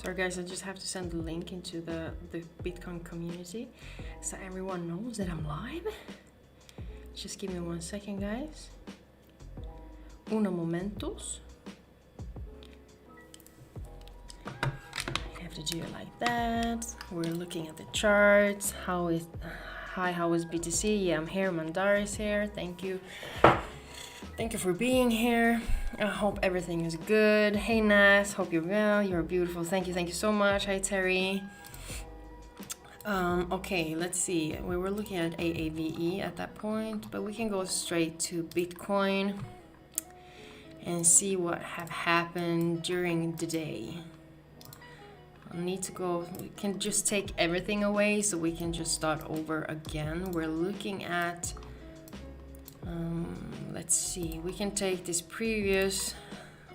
Sorry guys, I just have to send the link into the Bitcoin community so everyone knows that I'm live. Just give me 1 second, guys. Uno momentos. You have to do it like that. We're looking at the charts. How is BTC? Yeah, I'm here. Mandar is here. Thank you. Thank you for being here. I hope everything is good. Hey Nas, hope you're well. You're beautiful. Thank you so much. Hi Terry. Okay, let's see. We were looking at AAVE at that point, but we can go straight to Bitcoin and see what have happened during the day. I need to go. We can just take everything away so we can just start over again. We're looking at let's see, we can take this previous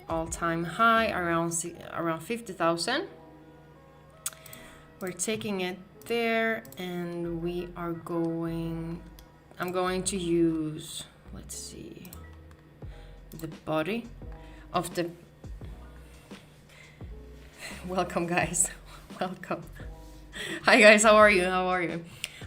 all-time high around 50,000. We're taking it there, and we are going, I'm going to use, let's see, the body of the, welcome guys, welcome. Hi guys, how are you?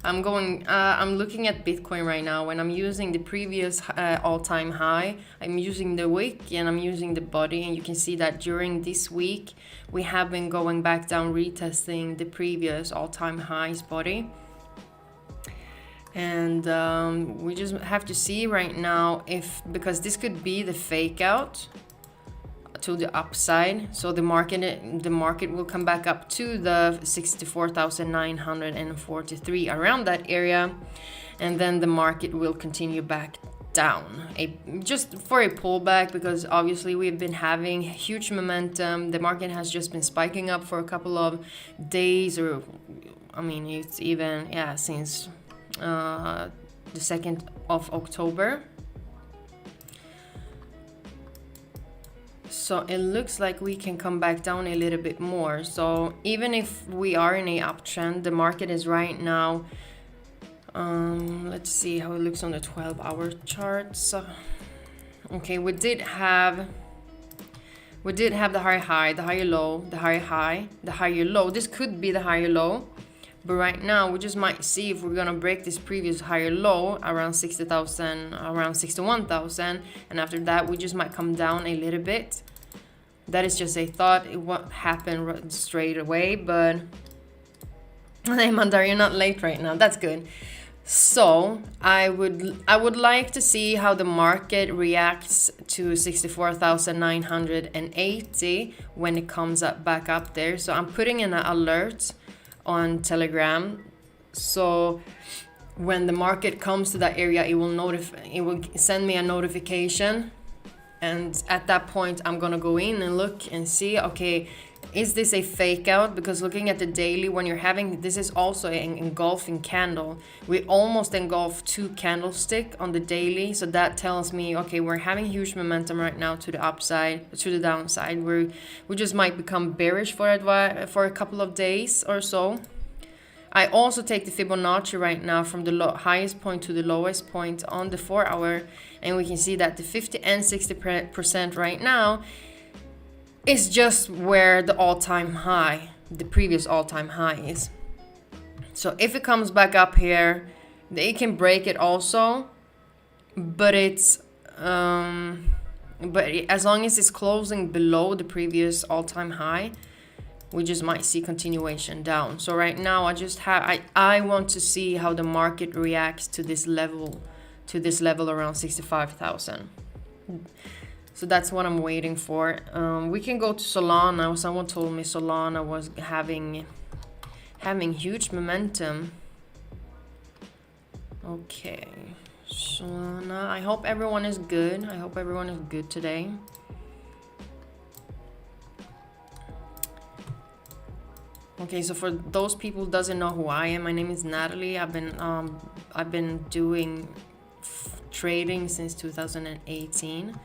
I'm looking at Bitcoin right now, and I'm using the previous all-time high. I'm using the wick and I'm using the body, and you can see that during this week we have been going back down, retesting the previous all-time highs body. And we just have to see right now if, because this could be the fake out to the upside, so the market will come back up to the 64,943 around that area, and then the market will continue back down just for a pullback, because obviously we've been having huge momentum. The market has just been spiking up for a couple of days, or I mean it's even since the 2nd of October. So it looks like we can come back down a little bit more. So even if we are in a uptrend, the market is right now, let's see how it looks on the 12-hour chart. So, okay, we did have the higher high, the higher low, the higher high, the higher low. This could be the higher low, but right now we just might see if we're gonna break this previous higher low around 60,000, around 61,000, and after that we just might come down a little bit. That is just a thought. It won't happen straight away, but hey Mandar, you're not late right now. That's good. So I would like to see how the market reacts to 64,980 when it comes up back up there. So I'm putting in an alert on Telegram, so when the market comes to that area, it will send me a notification, and at that point I'm gonna go in and look and see, okay, is this a fake out? Because looking at the daily, when you're having, this is also an engulfing candle. We almost engulf 2 candlestick on the daily, so that tells me, okay, we're having huge momentum right now to the upside, to the downside. We just might become bearish for a couple of days or so. I also take the Fibonacci right now from the highest point to the lowest point on the 4-hour, and we can see that the 50 and 60% right now is just where the all-time high, the previous all-time high is. So if it comes back up here, they can break it also, but it's but as long as it's closing below the previous all-time high, we just might see continuation down. So right now I want to see how the market reacts to this level around 65,000. So that's what I'm waiting for. We can go to Solana. Someone told me Solana was having huge momentum. Okay, Solana. I hope everyone is good. I hope everyone is good today. Okay, so for those people who doesn't know who I am, my name is Natalie. I've been doing trading since 2018.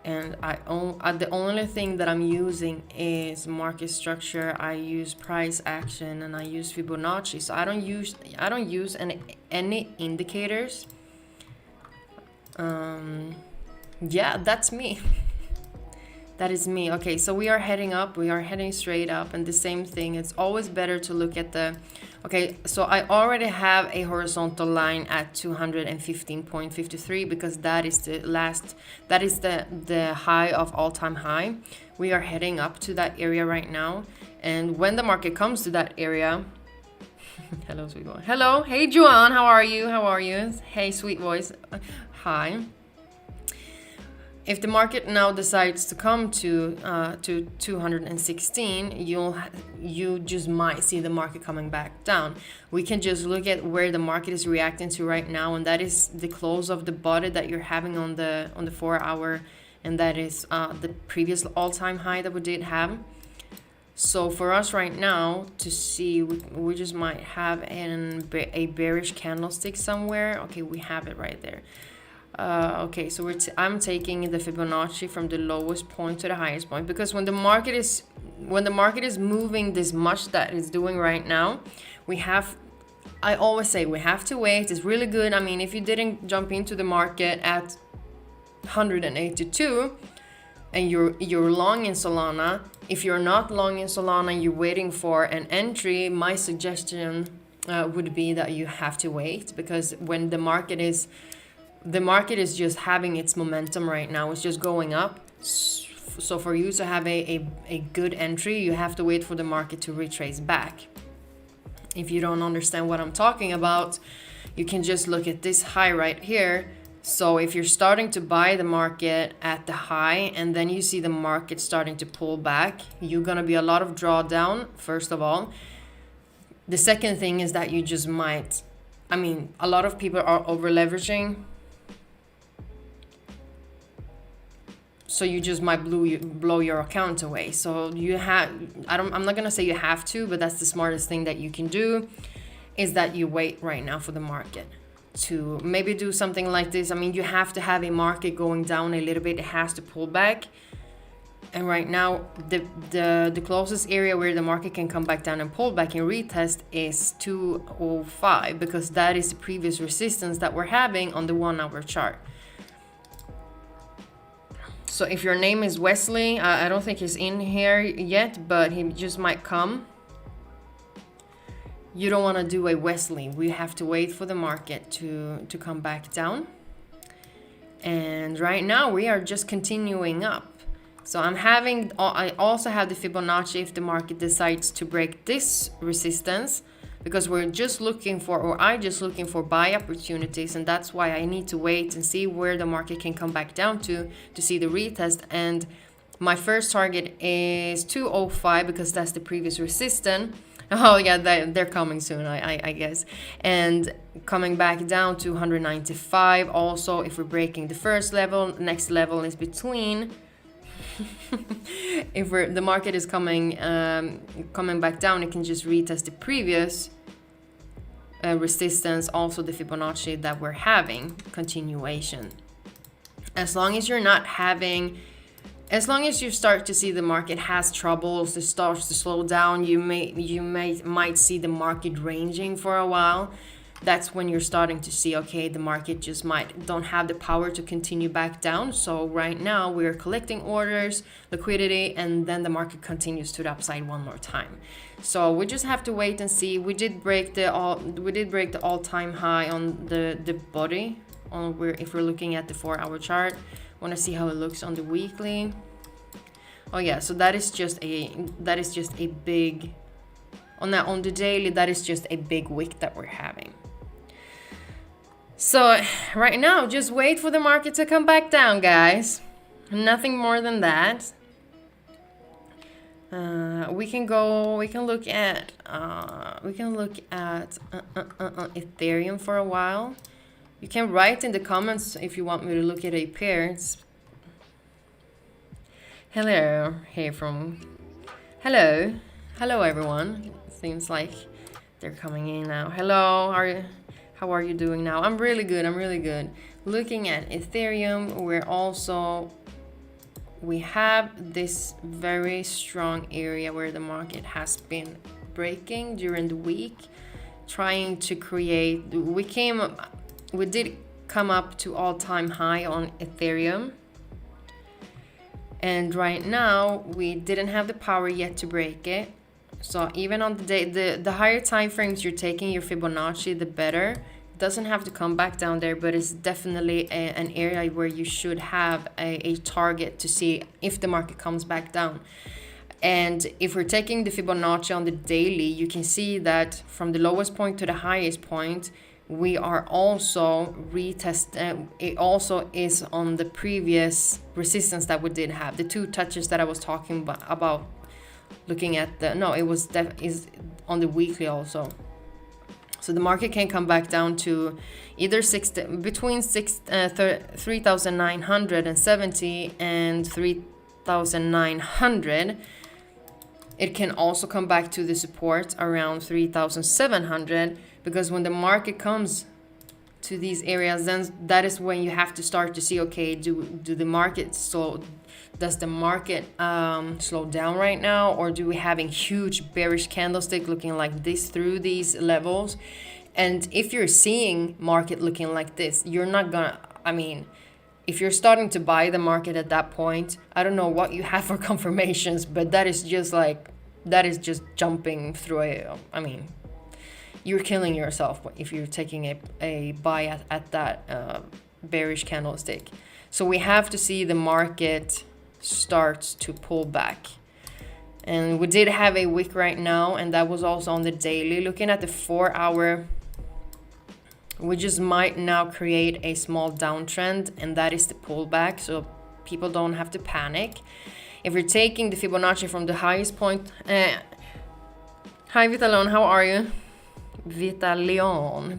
And the only thing that I'm using is market structure. I use price action and I use Fibonacci. So I don't use any indicators. Yeah, that's me. That is me. Okay, so we are heading up. We are heading straight up. And the same thing, it's always better to look at the... Okay, so I already have a horizontal line at 215.53 because that is the last... That is the high of all-time high. We are heading up to that area right now. And when the market comes to that area... Hello, sweet boy. Hello. Hey, Joanne. How are you? How are you? Hey, sweet voice. Hi. If the market now decides to come to 216, you just might see the market coming back down. We can just look at where the market is reacting to right now, and that is the close of the body that you're having on the 4 hour, and that is the previous all-time high that we did have. So for us right now to see, we just might have a bearish candlestick somewhere. Okay, we have it right there. Okay, so I'm taking the Fibonacci from the lowest point to the highest point, because when the market is moving this much that it's doing right now, I always say we have to wait. It's really good. I mean, if you didn't jump into the market at 182 and you're long in Solana, if you're not long in Solana, you're waiting for an entry, my suggestion would be that you have to wait, because when the market is just having its momentum right now. It's just going up. So for you to have a good entry, you have to wait for the market to retrace back. If you don't understand what I'm talking about, you can just look at this high right here. So if you're starting to buy the market at the high and then you see the market starting to pull back, you're going to be a lot of drawdown, first of all. The second thing is that you just might, I mean, a lot of people are over leveraging. So you just might blow your account away. So I'm not gonna say you have to, but that's the smartest thing that you can do, is that you wait right now for the market to maybe do something like this. I mean, you have to have a market going down a little bit. It has to pull back. And right now, the closest area where the market can come back down and pull back and retest is 205, because that is the previous resistance that we're having on the 1 hour chart. So if your name is Wesley, I don't think he's in here yet, but he just might come. You don't want to do a Wesley. We have to wait for the market to come back down. And right now we are just continuing up. So I also have the Fibonacci if the market decides to break this resistance, because I'm just looking for buy opportunities, and that's why I need to wait and see where the market can come back down to see the retest. And my first target is 205, because that's the previous resistance. Oh yeah, they're coming soon, I guess. And coming back down to 195. Also, if we're breaking the first level, next level is between. If the market is coming back down, it can just retest the previous resistance, also the Fibonacci that we're having continuation. As long as you start to see the market has troubles, it starts to slow down, you might see the market ranging for a while. That's when you're starting to see, okay, the market just don't have the power to continue back down. So right now we're collecting orders, liquidity, and then the market continues to the upside one more time. So we just have to wait and see. We did break the all-time high on the body if we're looking at the 4 hour chart. Want to see how it looks on the weekly. Oh yeah, so that is just a big on the daily, that is just a big wick that we're having. So right now, just wait for the market to come back down, guys. Nothing more than that. We can look at Ethereum for a while. You can write in the comments if you want me to look at a pair. Hello everyone. Seems like they're coming in now. Hello, how are you doing now? I'm really good. Looking at Ethereum, we have this very strong area where the market has been breaking during the week, trying to create. We did come up to all-time high on Ethereum, And right now we didn't have the power yet to break it. So even on the day, the higher time frames you're taking your Fibonacci, the better. It doesn't have to come back down there, but it's definitely an area where you should have a target to see if the market comes back down. And if we're taking the Fibonacci on the daily, you can see that from the lowest point to the highest point, we are also it also is on the previous resistance that we did have. The two touches that I was talking about looking at the, no, it was is on the weekly also. So the market can come back down to either 3,970 and 3,900. It can also come back to the support around 3,700, because when the market comes to these areas, then that is when you have to start to see, okay, do the market, so does the market slow down right now, or do we having huge bearish candlestick looking like this through these levels? And if you're seeing market looking like this, you're not gonna, I mean, if you're starting to buy the market at that point, I don't know what you have for confirmations, but that is just jumping through I mean, you're killing yourself if you're taking a buy at that bearish candlestick. So we have to see the market starts to pull back. And we did have a wick right now, and that was also on the daily. Looking at the 4 hour, we just might now create a small downtrend, and that is the pullback, so people don't have to panic. If you're taking the Fibonacci from the highest point, hi Vitalion, how are you? Vitalion.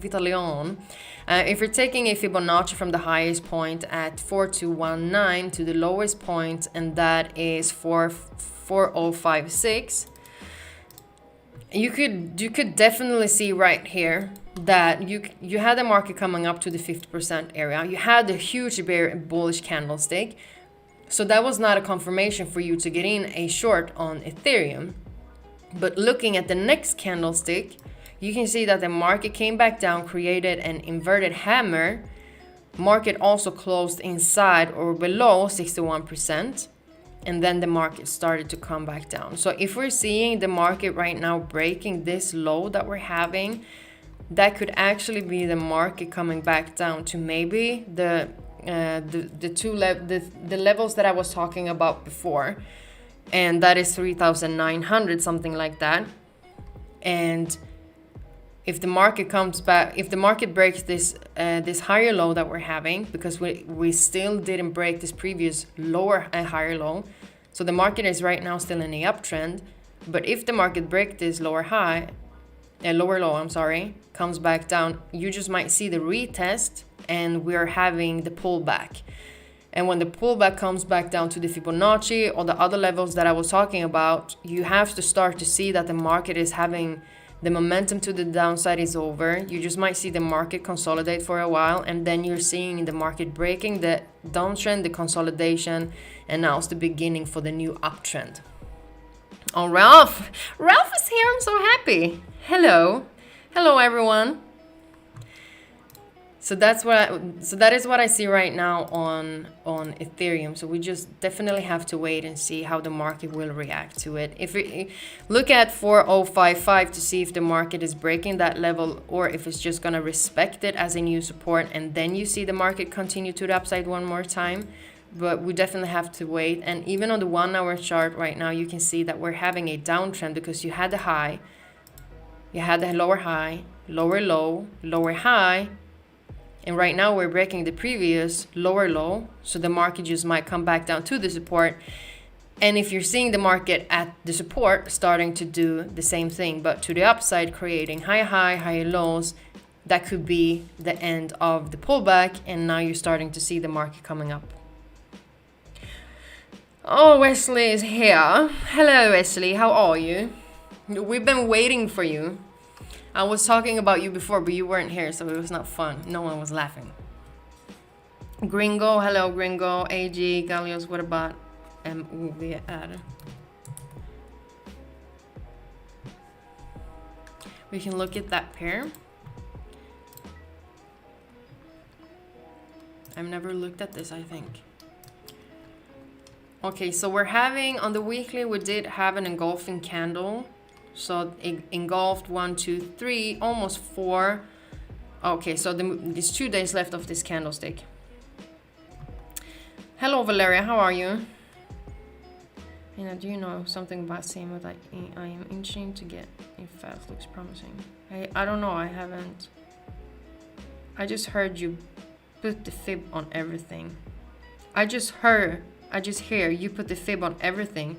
If you're taking a Fibonacci from the highest point at 4219 to the lowest point, and that is 4056, you could definitely see right here that you had the market coming up to the 50% area. You had a huge bullish candlestick. So that was not a confirmation for you to get in a short on Ethereum. But looking at the next candlestick, you can see that the market came back down, created an inverted hammer. Market also closed inside or below 61%. And then the market started to come back down. So if we're seeing the market right now breaking this low that we're having, that could actually be the market coming back down to maybe the levels that I was talking about before, and that is 3,900, something like that. And if the market comes back, if the market breaks this higher low that we're having, because we still didn't break this previous lower and higher low, so the market is right now still in the uptrend. But if the market breaks this lower low, comes back down, you just might see the retest, and we're having the pullback. And when the pullback comes back down to the Fibonacci or the other levels that I was talking about, you have to start to see that the market is having the momentum to the downside is over. You just might see the market consolidate for a while, and then you're seeing the market breaking the downtrend, the consolidation, and now it's the beginning for the new uptrend. Oh, Ralph is here. I'm so happy. Hello everyone. So that is what I see right now on Ethereum. So we just definitely have to wait and see how the market will react to it. If we look at 4055 to see if the market is breaking that level, or if it's just going to respect it as a new support, and then you see the market continue to the upside one more time. But we definitely have to wait. And even on the 1 hour chart right now, you can see that we're having a downtrend, because you had the high, you had the lower high, lower low, lower high. And right now we're breaking the previous lower low. So the market just might come back down to the support. And if you're seeing the market at the support starting to do the same thing, but to the upside, creating higher high, higher lows, that could be the end of the pullback. And now you're starting to see the market coming up. Oh, Wesley is here. Hello, Wesley. How are you? We've been waiting for you. I was talking about you before, but you weren't here, so it was not fun. No one was laughing. Gringo, hello, Gringo. AG, Gallios, what about MOVR? We can look at that pair. I've never looked at this, I think. Okay, so we're having, on the weekly, we did have an engulfing candle. So it engulfed 1, 2, 3, almost 4. Okay, so there's 2 days left of this candlestick. Hello, Valeria, how are you? And do you know something about same with like I am inching to get if fast looks promising? I don't know, I haven't. I just heard you put the fib on everything. I just hear you put the fib on everything.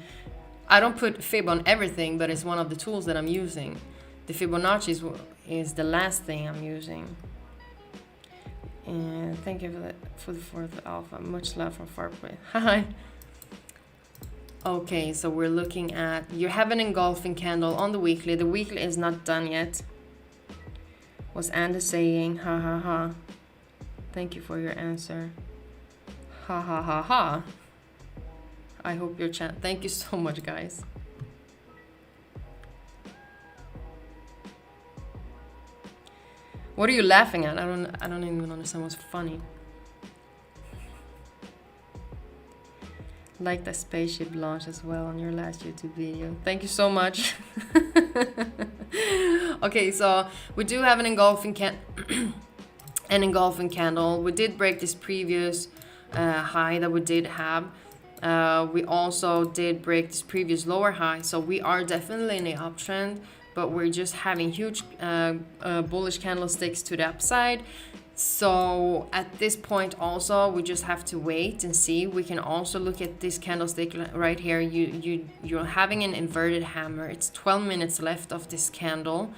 I don't put fib on everything, but it's one of the tools that I'm using. The Fibonacci is the last thing I'm using. And thank you for the fourth alpha. Much love from Farpoint. Hi. Okay, so we're looking at, you have an engulfing candle on the weekly. The weekly is not done yet. Was Andy saying, ha ha ha. Thank you for your answer. Ha ha ha ha. I hope your chat. Thank you so much, guys. What are you laughing at? I don't even understand what's funny. Like the spaceship launch as well on your last YouTube video. Thank you so much. Okay, so we do have an engulfing candle. We did break this previous high that we did have. We also did break this previous lower high, so we are definitely in the uptrend, but we're just having huge bullish candlesticks to the upside. So at this point also we just have to wait and see. We can also look at this candlestick right here. You're having an inverted hammer. It's 12 minutes left of this candle.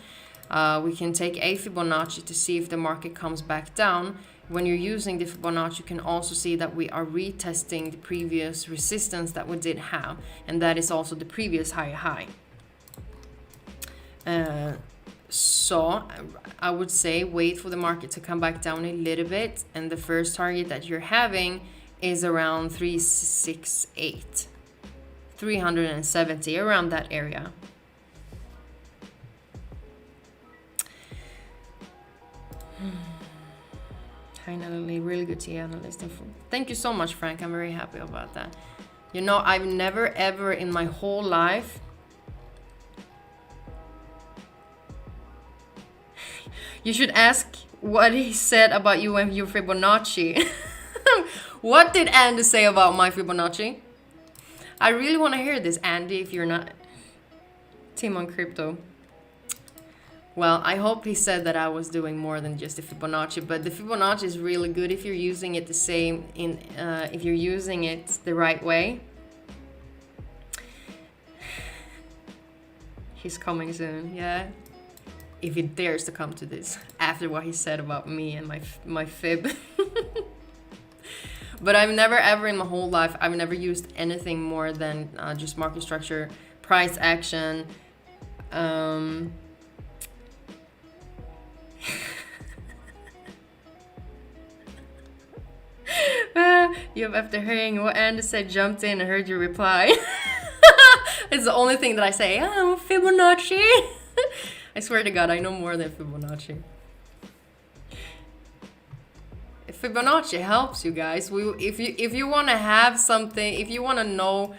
We can take a Fibonacci to see if the market comes back down. When you're using the Fibonacci, you can also see that we are retesting the previous resistance that we did have, and that is also the previous high. So I would say wait for the market to come back down a little bit, and the first target that you're having is around 368, 370, around that area. Hi Natalie, really good to hear analyst info. Thank you so much, Frank. I'm very happy about that. You know, I've never ever in my whole life you should ask what he said about you and your Fibonacci. What did Andy say about my Fibonacci? I really want to hear this, Andy, if you're not Team on Crypto. Well, I hope he said that I was doing more than just the Fibonacci, but the Fibonacci is really good if you're using it if you're using it the right way. He's coming soon, yeah. If he dares to come to this after what he said about me and my fib. But I've never ever in my whole life, I've never used anything more than just market structure, price action. You have, after hearing what Andy said, jumped in and heard your reply. It's the only thing that I say. I'm Fibonacci. I swear to God, I know more than Fibonacci. Fibonacci helps you guys. If you want to have something, if you want to know,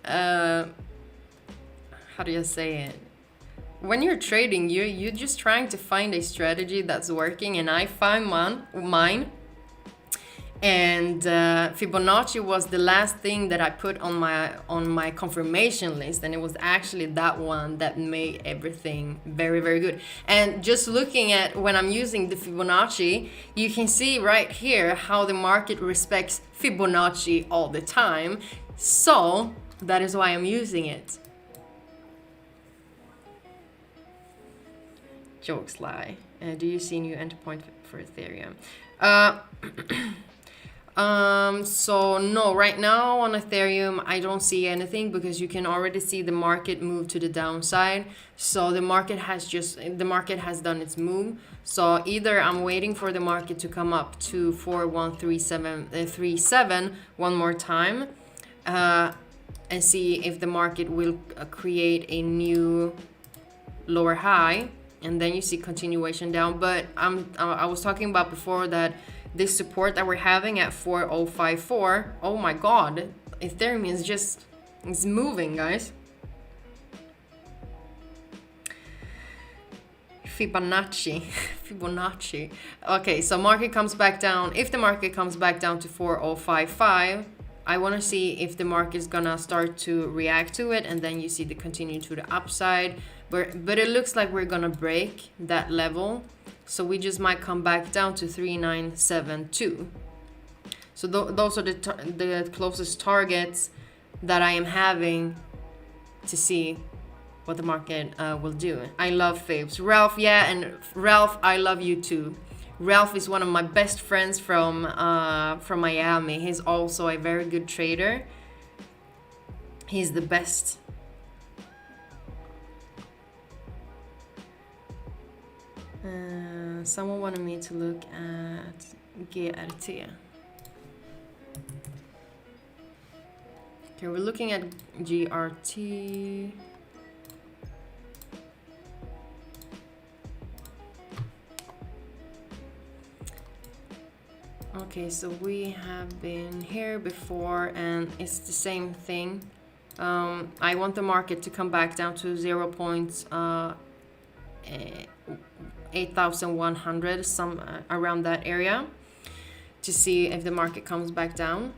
how do you say it? When you're trading, you're just trying to find a strategy that's working, and I find mine. And Fibonacci was the last thing that I put on my confirmation list, and it was actually that one that made everything very, very good. And just looking at when I'm using the Fibonacci, you can see right here how the market respects Fibonacci all the time. So that is why I'm using it. Jokes lie. Do you see new entry point for Ethereum? So no, right now on Ethereum, I don't see anything because you can already see the market move to the downside. So the market has done its move. So either I'm waiting for the market to come up to 4137 one more time, and see if the market will create a new lower high, and then you see continuation down. But I was talking about before that this support that we're having at 4054, oh my God, Ethereum is just, it's moving, guys. Fibonacci. Okay, so market comes back down. If the market comes back down to 4055, I want to see if the market is gonna start to react to it, and then you see the continue to the upside. But it looks like we're gonna break that level, so we just might come back down to 3972. So those are the closest targets that I am having to see what the market will do. I love Fabes. Ralph, yeah, and Ralph, I love you too. Ralph is one of my best friends from Miami. He's also a very good trader. He's the best. Someone wanted me to look at GRT. Okay, we're looking at GRT. Okay, so we have been here before and it's the same thing. I want the market to come back down to 0.8100, some around that area, to see if the market comes back down.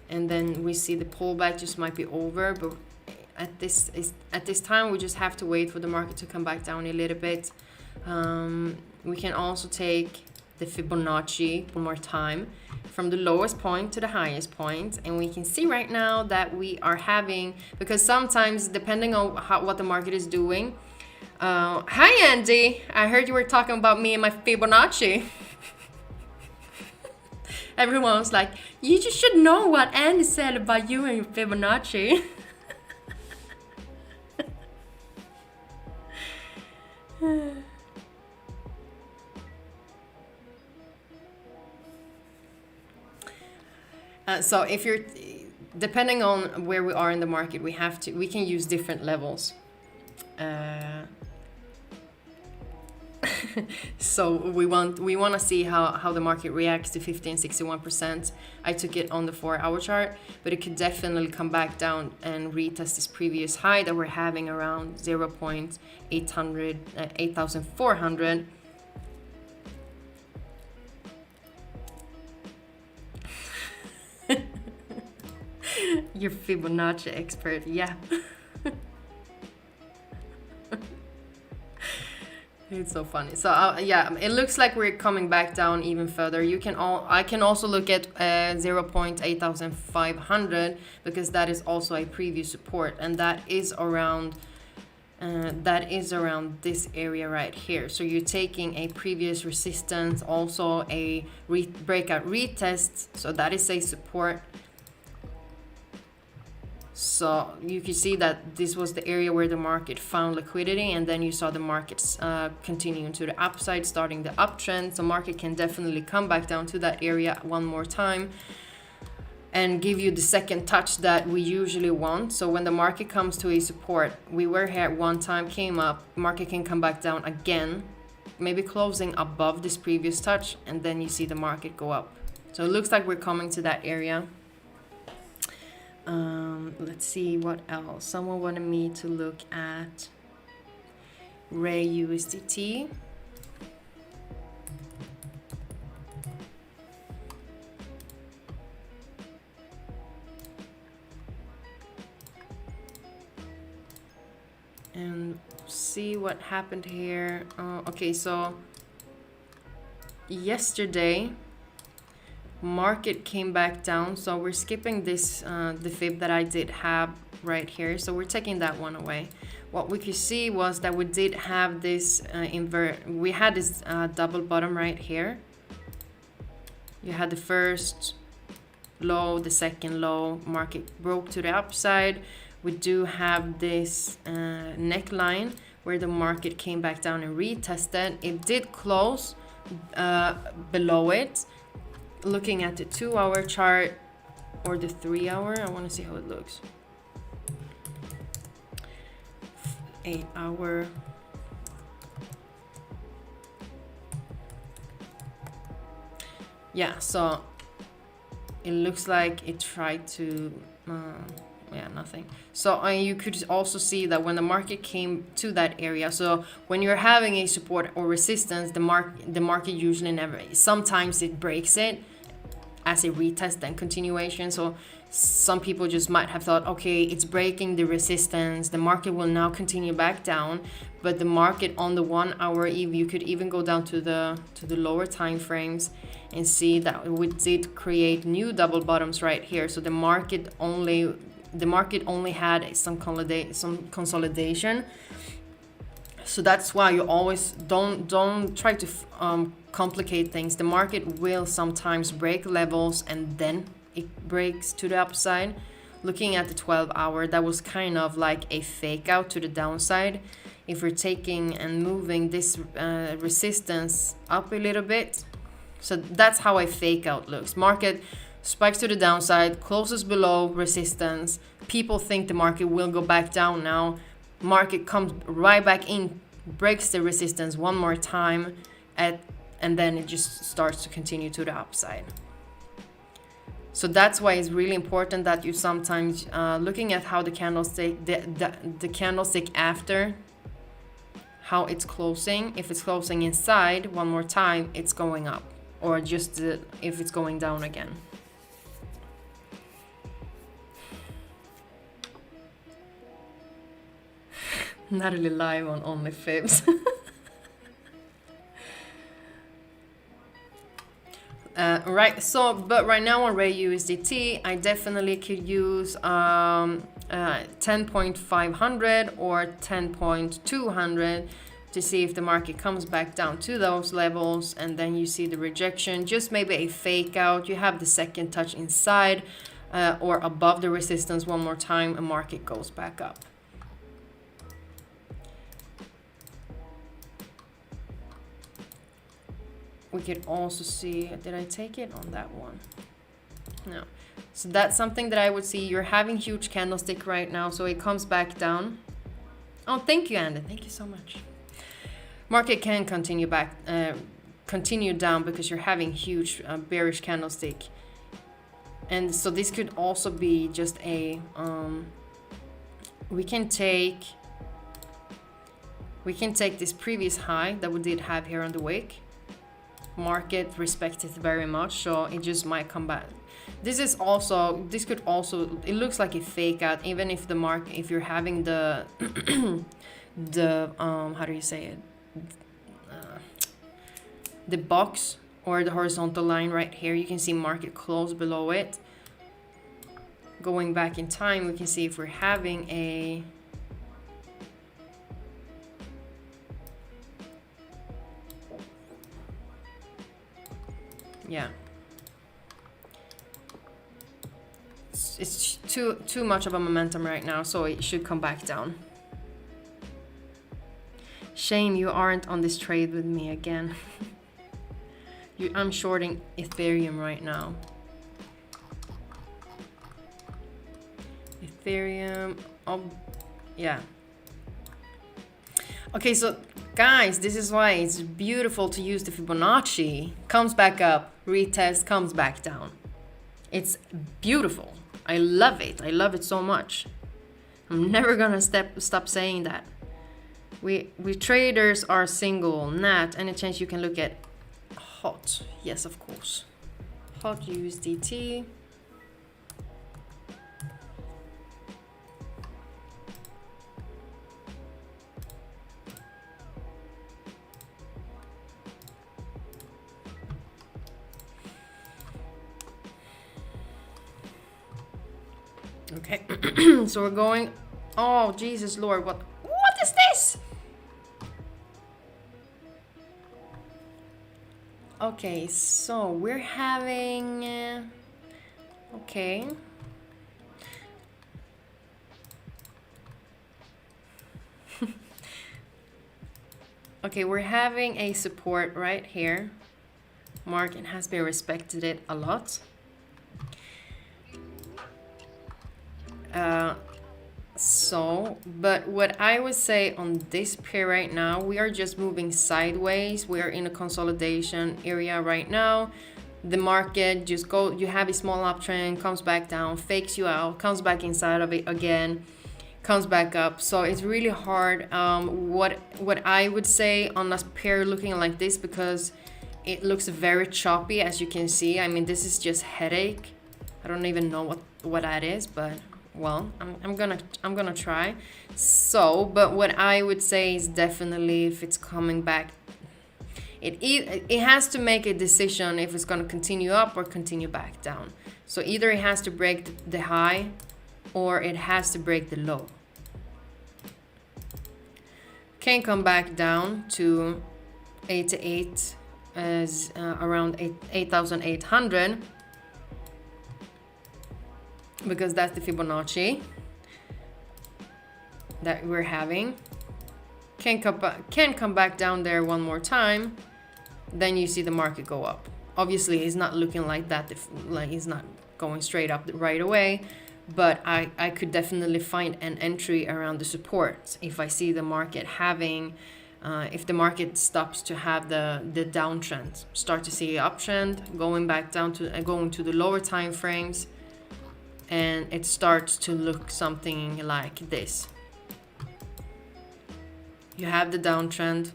And then we see the pullback just might be over, but at this time we just have to wait for the market to come back down a little bit. We can also take the Fibonacci one more time from the lowest point to the highest point, and we can see right now that we are having, because sometimes depending on what the market is doing. Hi Andy, I heard you were talking about me and my Fibonacci. Everyone was like, you just should know what Andy said about you and your Fibonacci. So if you're, depending on where we are in the market, we can use different levels. So we want to see how the market reacts to 1561%. I took it on the 4-hour chart, but it could definitely come back down and retest this previous high that we're having around 8,400. You're Fibonacci expert, yeah. It's so funny. So yeah, it looks like we're coming back down even further. I can also look at 0.8500, because that is also a previous support, and that is around this area right here. So you're taking a previous resistance, also a breakout retest, so that is a support. So you can see that this was the area where the market found liquidity, and then you saw the markets continuing to the upside, starting the uptrend. So market can definitely come back down to that area one more time and give you the second touch that we usually want. So when the market comes to a support, we were here at one time, came up, market can come back down again, maybe closing above this previous touch, and then you see the market go up. So it looks like we're coming to that area. Let's see what else. Someone wanted me to look at Ray USDT. And see what happened here. Okay, so yesterday market came back down, so we're skipping this the fib that I did have right here, so we're taking that one away. What we could see was that we did have this we had this double bottom right here. You had the first low, the second low, market broke to the upside. We do have this neckline where the market came back down and retested. It did close below it. Looking at the 2-hour chart or the 3-hour, I want to see how it looks. 8-hour. Yeah, so it looks like it tried to yeah, nothing. So you could also see that when the market came to that area, so when you're having a support or resistance, the market usually never, sometimes it breaks it as a retest and continuation. So some people just might have thought, okay, it's breaking the resistance, the market will now continue back down. But the market on the 1 hour EV, you could even go down to the lower time frames and see that we did create new double bottoms right here. So the market only had some consolidation. So that's why you always don't try to complicate things. The market will sometimes break levels and then it breaks to the upside. Looking at the 12 hour, that was kind of like a fake out to the downside. If we're taking and moving this resistance up a little bit, so that's how a fake out looks. Market spikes to the downside, closes below resistance. People think the market will go back down now. Market comes right back in, breaks the resistance one more time, and then it just starts to continue to the upside. So that's why it's really important that you sometimes looking at how the candlestick, the candlestick after, how it's closing. If it's closing inside one more time, it's going up, or just if it's going down again. Natalie live on OnlyFibs. Right, so but right now on Ray USDT, I definitely could use 10.500 or 10.200 to see if the market comes back down to those levels, and then you see the rejection, just maybe a fake out. You have the second touch inside or above the resistance one more time, and market goes back up. We could also see, did I take it on that one? No. So that's something that I would see. You're having huge candlestick right now, so it comes back down. Oh, thank you, Andy. Thank you so much. Market can continue down because you're having huge bearish candlestick. And so this could also be just a, we can take this previous high that we did have here on the wick. Market respects it very much, so it just might come back. This could also, it looks like a fake out, even if the market, if you're having the how do you say it, the box or the horizontal line right here, you can see market close below it. Going back in time, we can see if we're having a, yeah, it's too much of a momentum right now, so it should come back down. Shame you aren't on this trade with me again. I'm shorting Ethereum right now. Ethereum, oh yeah. Okay, so guys, this is why it's beautiful to use the Fibonacci. Comes back up, retest, comes back down. It's beautiful. I love it. I love it so much. I'm never gonna stop saying that. We traders are single. Nat, any chance you can look at hot? Yes, of course. Hot USDT. Okay, so we're going, oh Jesus Lord, what is this? Okay, so we're having okay, okay, we're having a support right here. Market has been respected it a lot. But what I would say on this pair right now, we are just moving sideways. We are in a consolidation area right now. the market just go, you have a small uptrend, comes back down, fakes you out, comes back inside of it again, comes back up. So it's really hard. What I would say on a pair looking like this, because it looks very choppy, as you can see. I mean, this is just headache. I don't even know what that is, but well, I'm gonna try. So, but what I would say is definitely if it's coming back, it has to make a decision if it's gonna continue up or continue back down. So either it has to break the high or it has to break the low. Can come back down to 88 as around 8,800, because that's the Fibonacci that we're having. Can come back down there one more time, then you see the market go up. Obviously it's not looking like that, like it's not going straight up right away, but I could definitely find an entry around the support if I see the market having if the market stops to have the downtrend, start to see an uptrend, going back down to going to the lower time frames, and it starts to look something like this. You have the downtrend,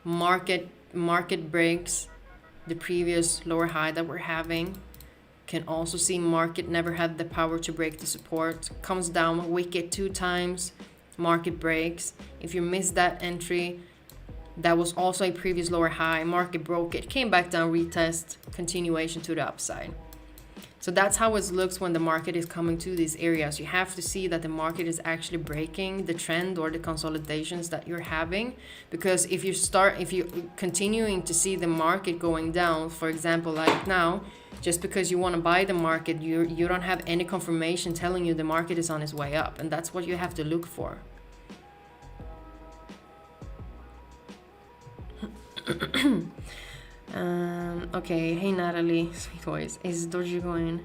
market breaks the previous lower high that we're having. Can also see market never had the power to break the support, comes down wicked 2 times, market breaks. If you missed that entry, that was also a previous lower high, market broke it, came back down, retest, continuation to the upside. So that's how it looks when the market is coming to these areas. You have to see that the market is actually breaking the trend or the consolidations that you're having. Because if you're continuing to see the market going down, for example, like now, just because you want to buy the market, you don't have any confirmation telling you the market is on its way up. And that's what you have to look for. Okay, hey Natalie, sweet voice. Is Dogecoin?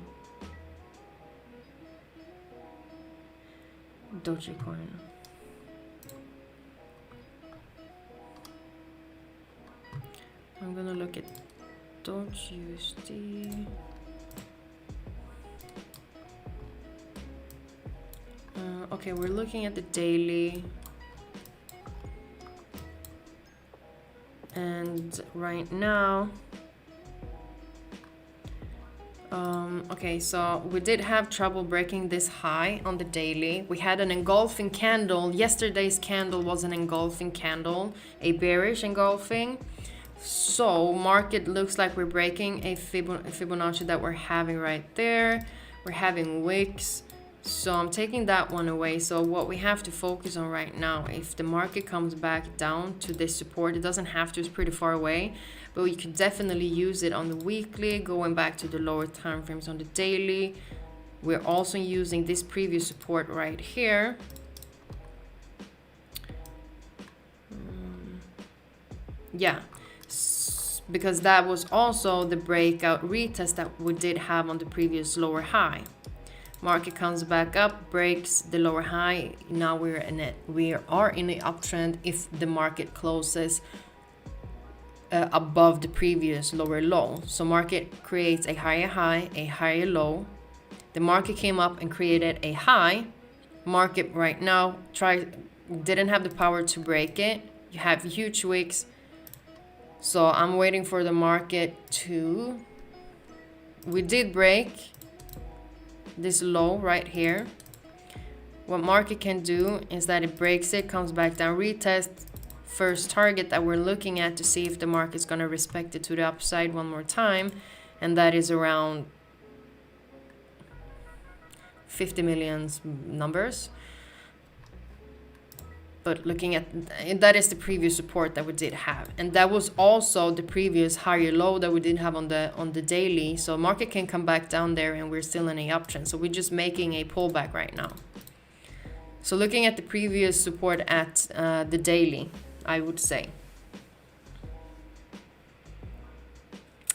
I'm gonna look at Doge-USD. Okay, we're looking at the daily. And right now, okay, so we did have trouble breaking this high on the daily. We had an engulfing candle. Yesterday's candle was an engulfing candle, a bearish engulfing. So market looks like we're breaking a Fibonacci that we're having right there. We're having wicks. So I'm taking that one away. So what we have to focus on right now, if the market comes back down to this support, it doesn't have to, it's pretty far away, but we could definitely use it on the weekly, going back to the lower time frames on the daily. We're also using this previous support right here. Yeah, because that was also the breakout retest that we did have on the previous lower high. Market comes back up, breaks the lower high. Now we are in an uptrend if the market closes above the previous lower low. So market creates a higher high, a higher low. The market came up and created a high. Market right now didn't have the power to break it. You have huge wicks. So I'm waiting for the market to. We did break this low right here. What market can do is that it breaks it, comes back down, retest first target that we're looking at to see if the market's going to respect it to the upside one more time, and that is around 50 million numbers. But looking at that is the previous support that we did have, and that was also the previous higher low that we did have on the daily. So market can come back down there, and we're still in a uptrend. So we're just making a pullback right now. So looking at the previous support at the daily, I would say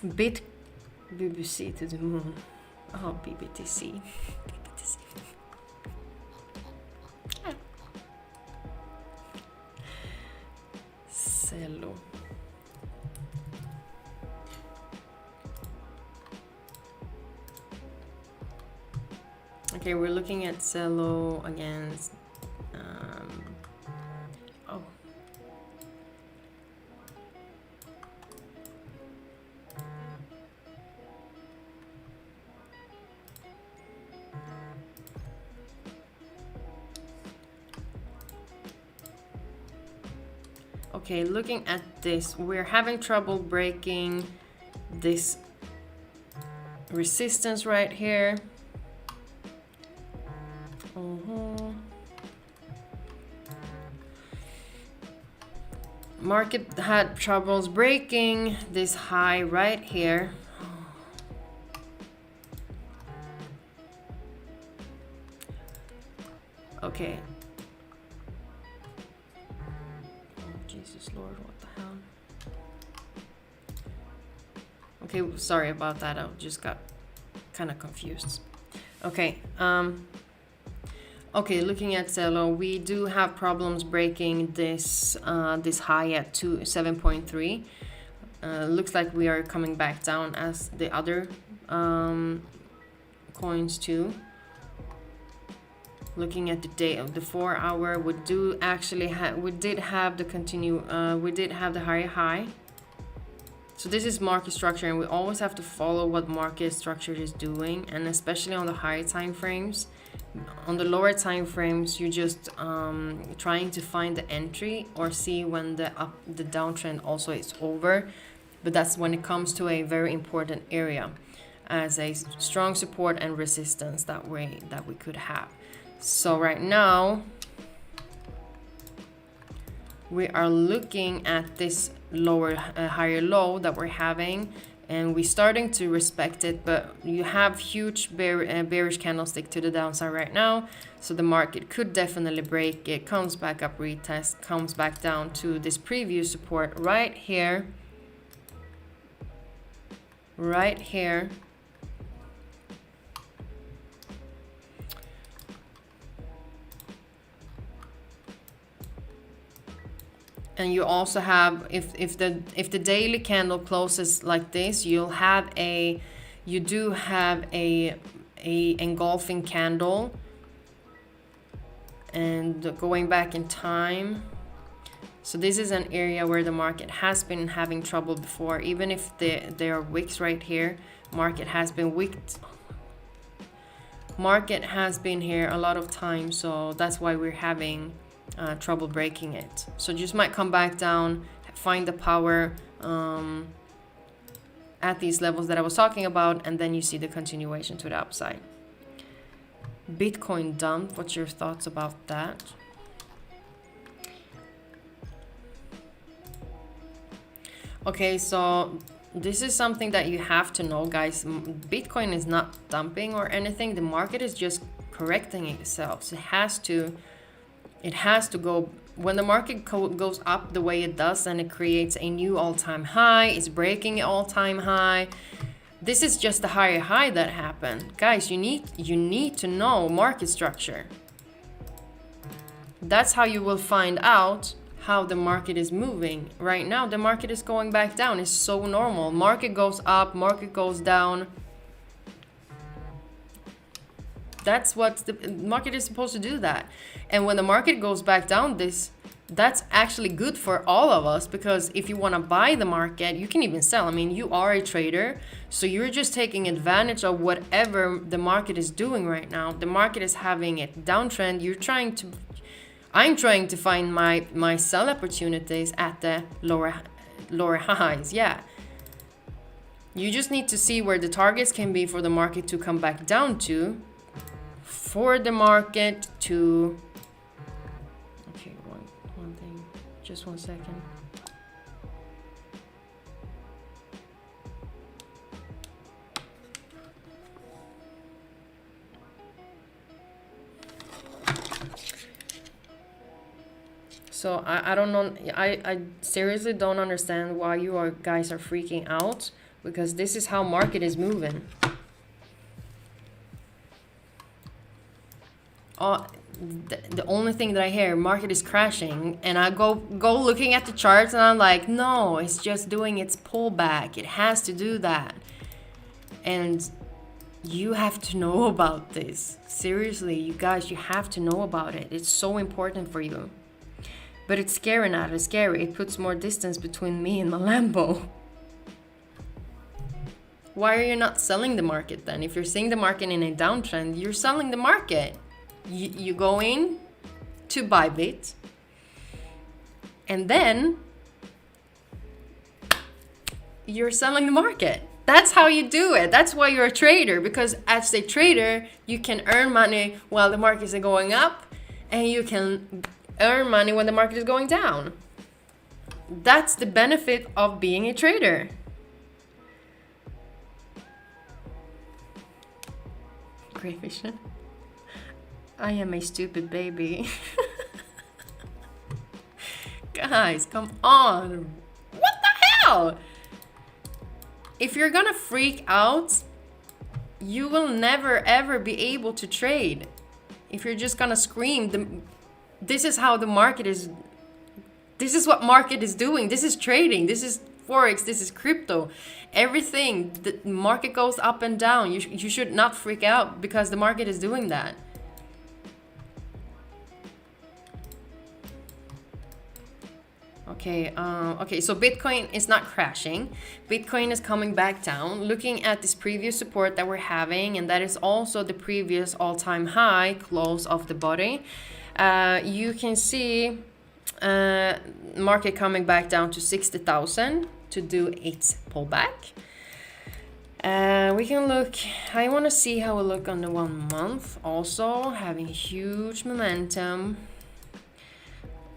BBC to the moon. Oh, BBTC. Cello. Okay, we're looking at Cello against. Oh. Okay, looking at this, we're having trouble breaking this resistance right here. Market had troubles breaking this high right here. Okay. Oh, Jesus Lord, what the hell? Okay, sorry about that. I just got kind of confused. Okay. Okay, looking at Cello, we do have problems breaking this this high at 7.3. Looks like we are coming back down as the other coins too. Looking at the day of the 4 hour, we do actually we did have the higher high. So this is market structure, and we always have to follow what market structure is doing, and especially on the higher time frames. On the lower time frames, you're just trying to find the entry or see when the downtrend also is over. But that's when it comes to a very important area as a strong support and resistance that we could have. So right now we are looking at this higher low that we're having, and we're starting to respect it, but you have huge bearish candlestick to the downside right now, so the market could definitely break it, comes back up, retest, comes back down to this previous support right here, and you also have, if the daily candle closes like this, you do have a engulfing candle. And going back in time, so this is an area where the market has been having trouble before. Even if there are wicks right here, market has been wicked. Market has been here a lot of times, so that's why we're having trouble breaking it. So just might come back down, find the power at these levels that I was talking about, and then you see the continuation to the upside. Bitcoin dump, what's your thoughts about that? Okay, so this is something that you have to know, guys. Bitcoin is not dumping or anything. The market is just correcting itself. So it has to go, when the market goes up the way it does, and it creates a new all-time high, it's breaking an all-time high. This is just the higher high that happened. Guys, you need to know market structure. That's how you will find out how the market is moving. Right now, the market is going back down. It's so normal. Market goes up, market goes down. That's what the market is supposed to do, that. And when the market goes back down, that's actually good for all of us, because if you want to buy the market, you can even sell. I mean, you are a trader, so you're just taking advantage of whatever the market is doing right now. The market is having a downtrend. I'm trying to find my sell opportunities at the lower highs. Yeah. You just need to see where the targets can be for the market to come back down to. For the market to... Okay, one thing. Just 1 second. So I don't know. I seriously don't understand why you guys are freaking out, because this is how market is moving. The only thing that I hear, market is crashing, and I go looking at the charts, and I'm like, no, it's just doing its pullback. It has to do that. And You have to know about this. Seriously, you guys, you have to know about it. It's so important for you. But it's scary now. It's scary. It puts more distance between me and my Lambo. Why are you not selling the market then? If you're seeing the market in a downtrend, you're selling the market. You go in to Bybit, and then you're selling the market. That's how you do it. That's why you're a trader, because as a trader, you can earn money while the markets are going up, and you can earn money when the market is going down. That's the benefit of being a trader. Great vision. I am a stupid baby. Guys, come on. What the hell? If you're gonna freak out, you will never ever be able to trade. If you're just gonna scream, this is how the market is. This is what market is doing. This is trading. This is Forex. This is crypto. Everything. The market goes up and down. You should not freak out because the market is doing that. Okay, okay, so Bitcoin is not crashing. Bitcoin is coming back down. Looking at this previous support that we're having, and that is also the previous all-time high close of the body. You can see market coming back down to 60,000 to do its pullback. We can look, I want to see how we look on the 1 month. Also having huge momentum,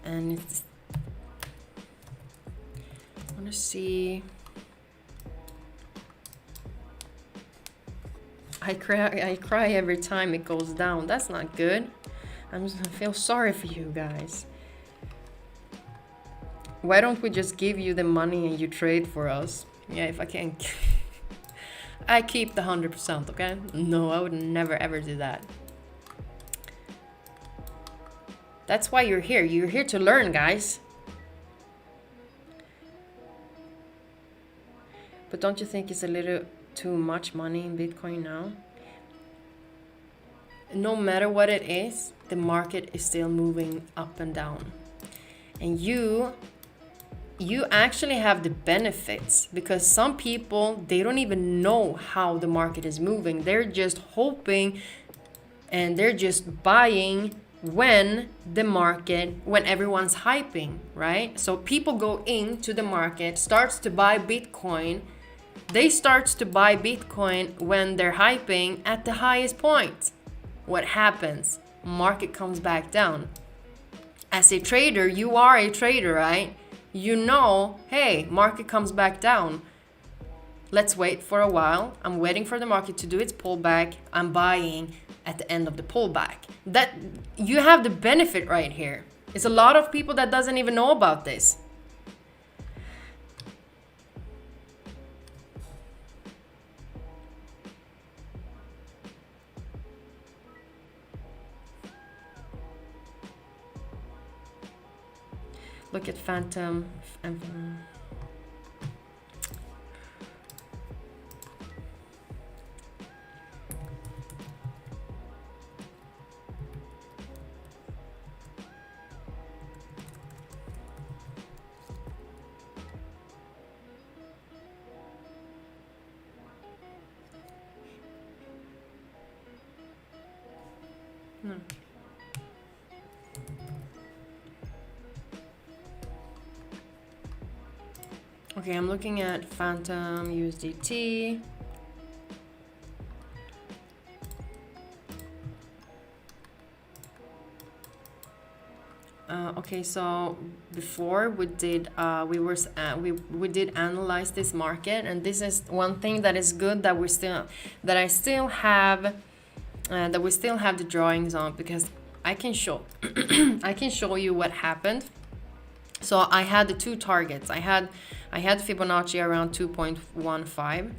and it's, I want to see. I cry every time it goes down. That's not good. I feel sorry for you guys. Why don't we just give you the money and you trade for us? Yeah, if I can. I keep the 100%, okay? No, I would never ever do that. That's why you're here. You're here to learn, guys. But don't you think it's a little too much money in Bitcoin now? No matter what it is, the market is still moving up and down. And you actually have the benefits, because some people, they don't even know how the market is moving. They're just hoping and they're just buying when everyone's hyping, right? So people go into the market, starts to buy Bitcoin. They start to buy Bitcoin when they're hyping at the highest point. What happens? Market comes back down. As a trader, you are a trader, right? You know, hey, market comes back down. Let's wait for a while. I'm waiting for the market to do its pullback. I'm buying at the end of the pullback. That you have the benefit right here. It's a lot of people that doesn't even know about this. Look at Phantom. No. Okay, I'm looking at Phantom USDT. Okay, so before we did we did analyze this market, and this is one thing that is good that we still have the drawings on, because I can show I can show you what happened. So I had the two targets. I had Fibonacci around 2.15.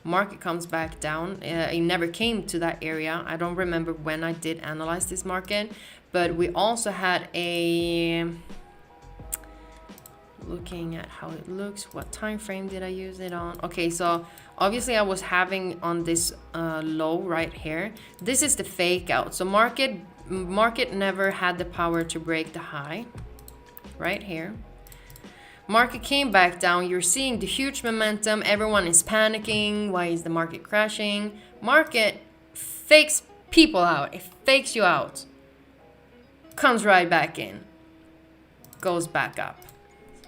Market comes back down. It never came to that area. I don't remember when I did analyze this market, but we also had a, looking at how it looks. What time frame did I use it on? Okay, so obviously I was having on this low right here. This is the fake out. So market never had the power to break the high right here. Market came back down. You're seeing the huge momentum. Everyone is panicking. Why is the market crashing? Market fakes people out. It fakes you out. Comes right back in. Goes back up.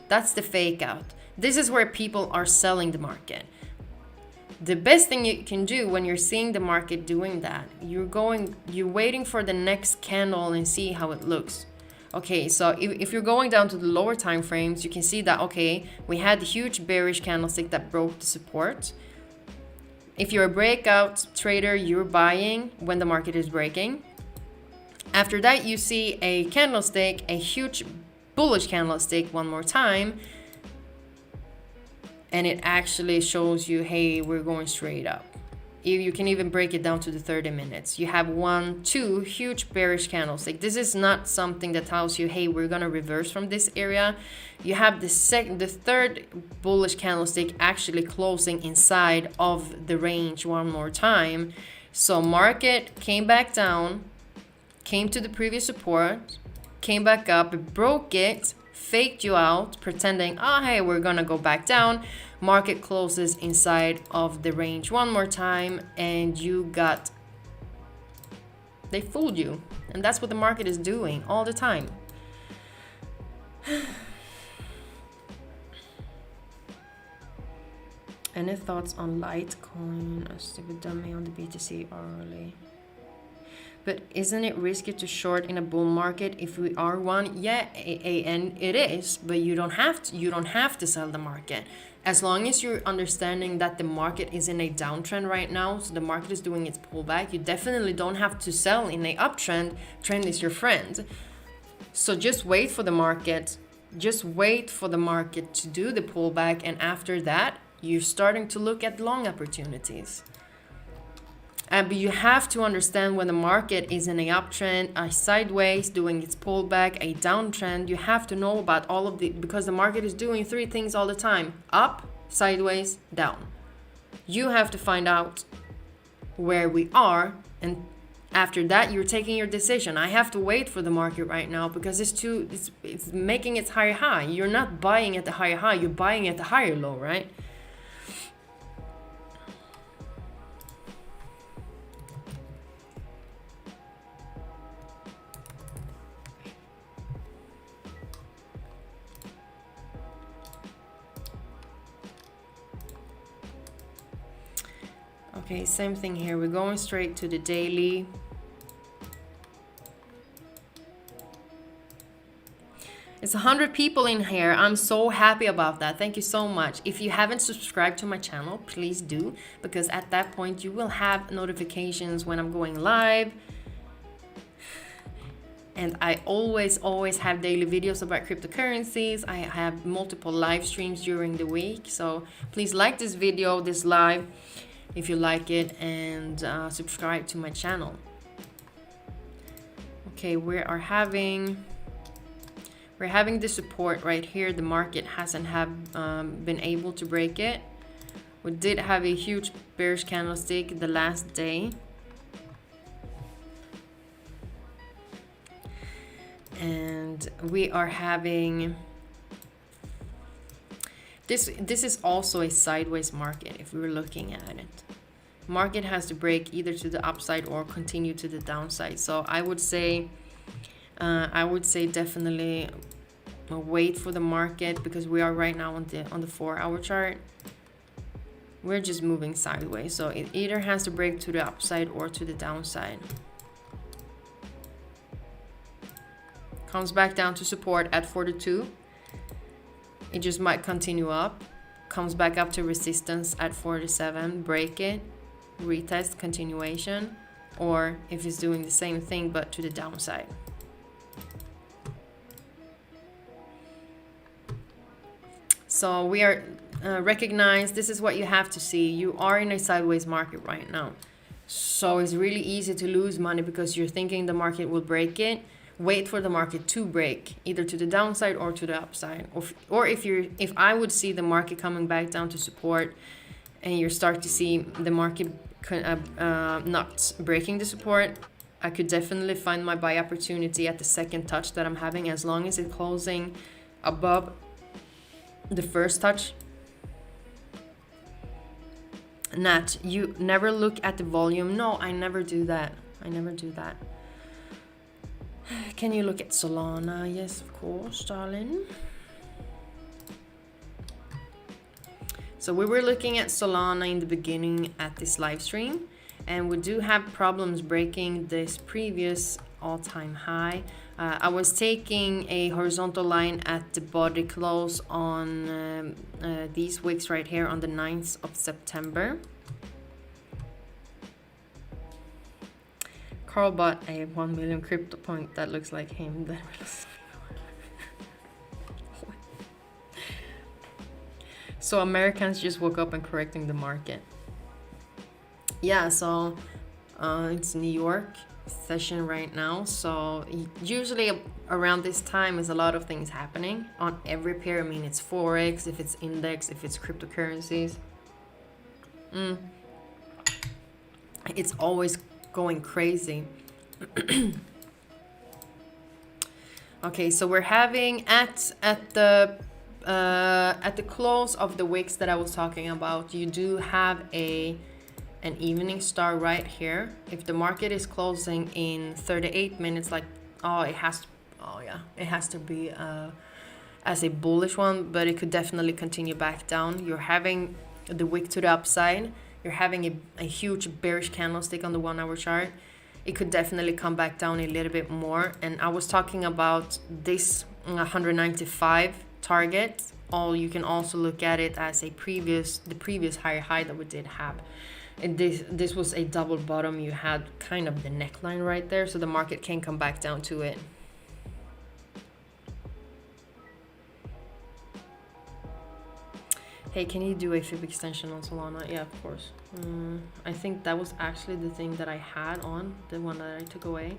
That's the fake out. This is where people are selling the market. The best thing you can do when you're seeing the market doing that, you're waiting for the next candle and see how it looks. Okay, so if you're going down to the lower time frames, you can see that, okay, we had the huge bearish candlestick that broke the support. If you're a breakout trader, you're buying when the market is breaking. After that, you see a candlestick, a huge bullish candlestick one more time, and it actually shows you, hey, we're going straight up. You can even break it down to the 30 minutes. You have 1, 2 huge bearish candlesticks. This is not something that tells you, hey, we're gonna reverse from this area. You have the third bullish candlestick actually closing inside of the range one more time. So market came back down, came to the previous support, came back up, broke it, faked you out, pretending, oh, hey, we're gonna go back down. Market closes inside of the range one more time, and they fooled you. And that's what the market is doing all the time. Any thoughts on Litecoin? A stupid dummy on the BTC early. But isn't it risky to short in a bull market if we are one? Yeah, and it is, but you don't have to sell the market. As long as you're understanding that the market is in a downtrend right now, so the market is doing its pullback, you definitely don't have to sell in a uptrend. Trend is your friend. So just wait for the market. Just wait for the market to do the pullback, and after that, you're starting to look at long opportunities. But you have to understand when the market is in a uptrend, a sideways, doing its pullback, a downtrend. You have to know about all of the, because the market is doing 3 things all the time: up, sideways, down. You have to find out where we are, and after that, you're taking your decision. I have to wait for the market right now because it's making its higher high. You're not buying at the higher high, you're buying at the higher low, right? Okay, same thing here. We're going straight to the daily. It's 100 people in here. I'm so happy about that. Thank you so much. If you haven't subscribed to my channel, please do, because at that point you will have notifications when I'm going live. And I always have daily videos about cryptocurrencies. I have multiple live streams during the week. So please like this video, this live, if you like it, and subscribe to my channel. Okay, we're having the support right here. The market hasn't been able to break it. We did have a huge bearish candlestick the last day, and we are having this is also a sideways market. If we were looking at it, market has to break either to the upside or continue to the downside. So I would say definitely wait for the market, because we are right now on the 4-hour chart. We're just moving sideways, so it either has to break to the upside or to the downside. Comes back down to support at 42. It just might continue up, comes back up to resistance at 47, break it, retest, continuation, or if it's doing the same thing but to the downside. So we are recognize this is what you have to see. You are in a sideways market right now. So it's really easy to lose money because you're thinking the market will break it. wait for the market to break either to the downside or to the upside. Or if I would see the market coming back down to support, and you start to see the market not breaking the support, I could definitely find my buy opportunity at the second touch that I'm having, as long as it's closing above the first touch. Nat, you never look at the volume. No, I never do that. I never do that. Can you look at Solana? Yes, of course, darling. So we were looking at Solana in the beginning at this live stream, and we do have problems breaking this previous all-time high. I was taking a horizontal line at the body close on these wicks right here on the 9th of September. Carl bought a 1 million crypto point that looks like him. So Americans just woke up and correcting the market. Yeah, so it's New York session right now. So usually around this time is a lot of things happening on every pair. I mean, it's Forex, if it's index, if it's cryptocurrencies. It's always going crazy. Okay, so we're having at the close of the wicks that I was talking about, you do have an evening star right here. If the market is closing in 38 minutes, like it has to be as a bullish one, but it could definitely continue back down. You're having the wick to the upside. You're having a huge bearish candlestick on the 1 hour chart. It could definitely come back down a little bit more. And I was talking about this 195 target. You can also look at it as the previous higher high that we did have. And this was a double bottom. You had kind of the neckline right there, so the market can come back down to it. Hey, can you do a fib extension on Solana? Yeah, of course. I think that was actually the thing that I had on, the one that I took away.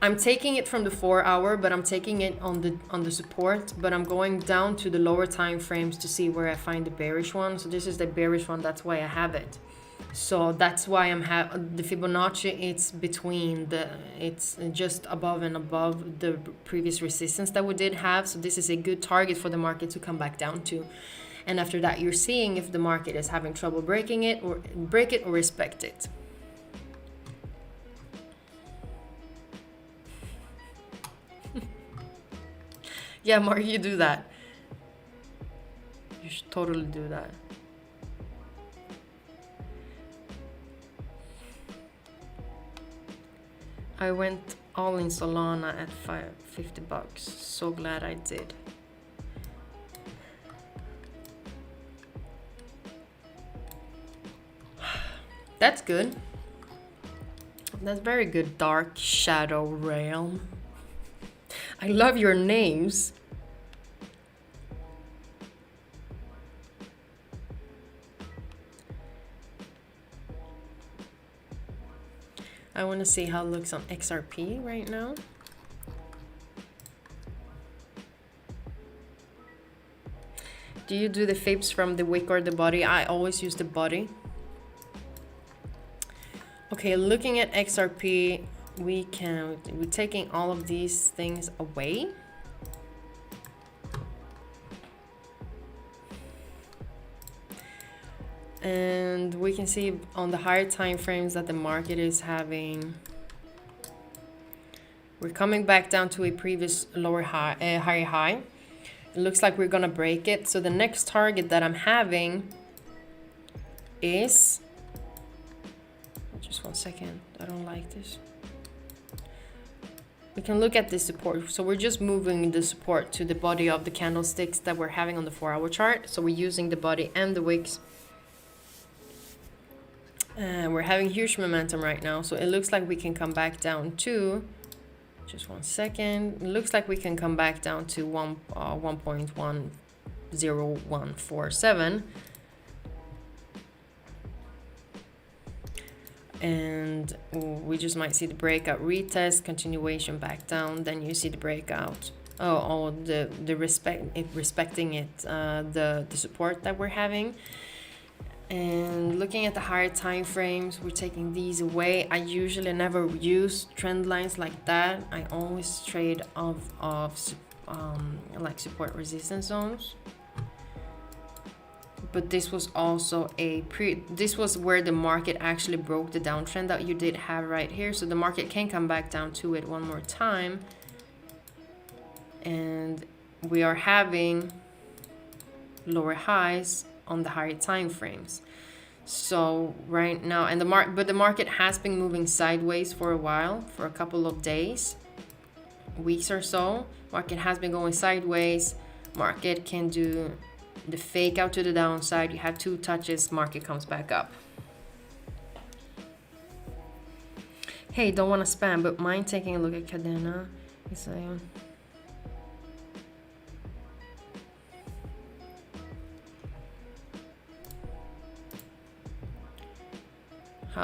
I'm taking it from the 4 hour, but I'm taking it on the support, but I'm going down to the lower time frames to see where I find the bearish one. So this is the bearish one, that's why I have it. So that's why the Fibonacci, it's just above and above the previous resistance that we did have. So this is a good target for the market to come back down to. And after that, you're seeing if the market is having trouble breaking it, or break it or respect it. Yeah, Mark, you do that. You should totally do that. I went all in Solana at $50. So glad I did. That's good. That's very good, Dark Shadow Realm. I love your names. I want to see how it looks on XRP right now. Do you do the fibs from the wick or the body? I always use the body. Okay, looking at XRP, we're taking all of these things away. And we can see on the higher time frames that the market is having, we're coming back down to a previous lower high, higher high. It looks like we're gonna break it. So the next target that I'm having is, just 1 second, I don't like this. We can look at the support. So we're just moving the support to the body of the candlesticks that we're having on the 4 hour chart. So we're using the body and the wicks. We're having huge momentum right now. So it looks like we can come back down to, just 1 second. It looks like we can come back down to 1.10147. and we just might see the breakout, retest, continuation back down, then you see the breakout. Respecting it, the support that we're having. And looking at the higher time frames, we're taking these away. I usually never use trend lines like that. I always trade of like support resistance zones. But this was also this was where the market actually broke the downtrend that you did have right here. So the market can come back down to it one more time. And we are having lower highs on the higher time frames. So right now, and the market has been moving sideways for a while, for a couple of days, weeks or so. Market has been going sideways. Market can do the fake out to the downside. You have 2 touches, market comes back up. Hey, don't want to spam, but mind taking a look at Cadena. It's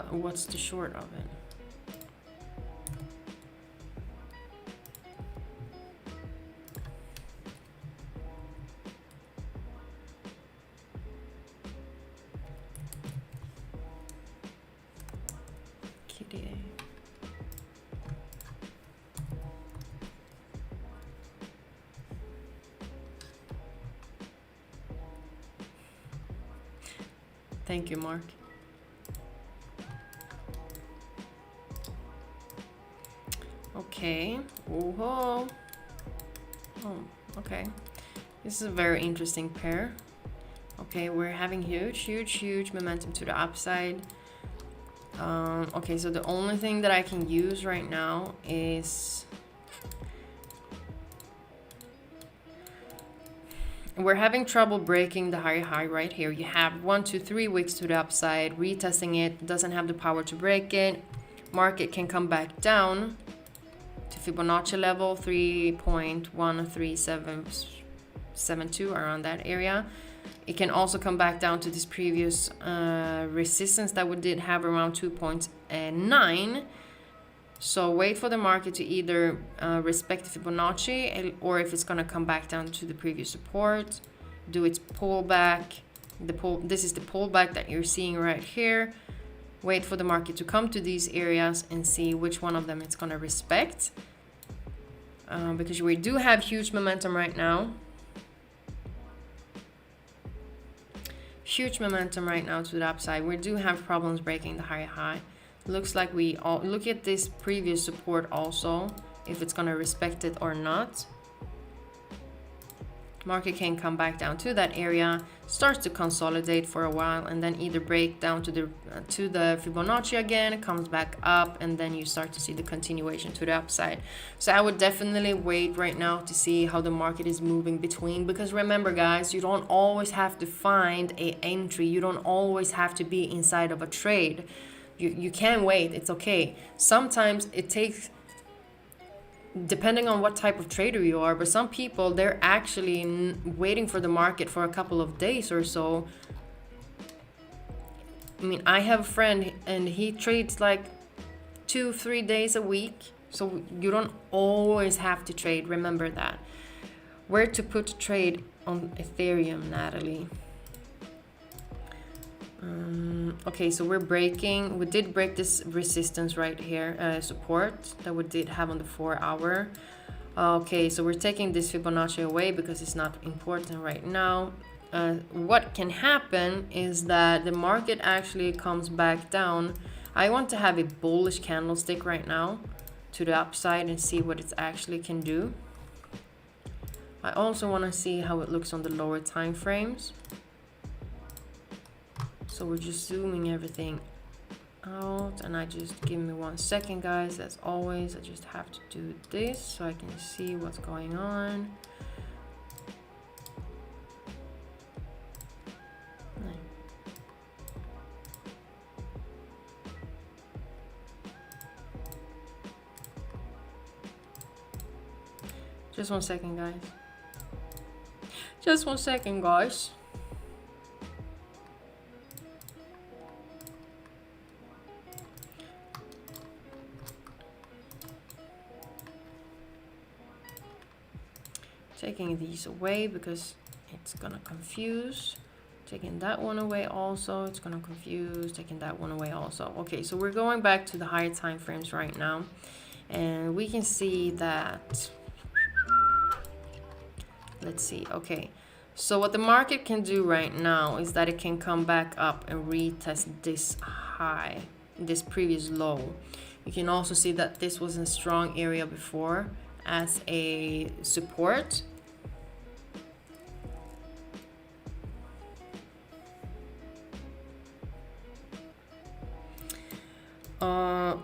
what's the short of it? Kitty. Thank you, Mark. Okay. Oh, okay. This is a very interesting pair. Okay, we're having huge momentum to the upside. Okay, so the only thing that I can use right now is we're having trouble breaking the higher high right here. You have 1 to 3 weeks to the upside, retesting it, doesn't have the power to break it. Market can come back down to Fibonacci level 3.13772, around that area. It can also come back down to this previous resistance that we did have around 2.9. So wait for the market to either respect the Fibonacci, or if it's going to come back down to the previous support, do its pullback. This is the pullback that you're seeing right here. Wait for the market to come to these areas and see which one of them it's going to respect. Because we do have huge momentum right now. Huge momentum right now to the upside. We do have problems breaking the higher high. Looks like we all look at this previous support also, if it's going to respect it or not. Market can come back down to that area, starts to consolidate for a while, and then either break down to the Fibonacci again, comes back up, and then you start to see the continuation to the upside. So I would definitely wait right now to see how the market is moving between, because remember guys, you don't always have to find an entry. You don't always have to be inside of a trade. You can wait, it's okay. Sometimes it takes, depending on what type of trader you are, but some people, they're actually waiting for the market for a couple of days or so. I mean, I have a friend and he trades like 2-3 days a week. So you don't always have to trade, remember that. Where to put trade on Ethereum, Natalie? Okay, so we did break this resistance right here, support that we did have on the 4-hour. Okay, so we're taking this Fibonacci away because it's not important right now. What can happen is that the market actually comes back down. I want to have a bullish candlestick right now to the upside and see what it actually can do. I also want to see how it looks on the lower time frames. So we're just zooming everything out, and give me 1 second guys, as always I just have to do this so I can see what's going on. Just 1 second guys. Just 1 second guys. taking these away because it's gonna confuse. Taking that one away also, it's gonna confuse. Taking that one away also. Okay, so we're going back to the higher time frames right now, and we can see that, let's see. Okay, so what the market can do right now is that it can come back up and retest this high, this previous low. You can also see that this was a strong area before as a support.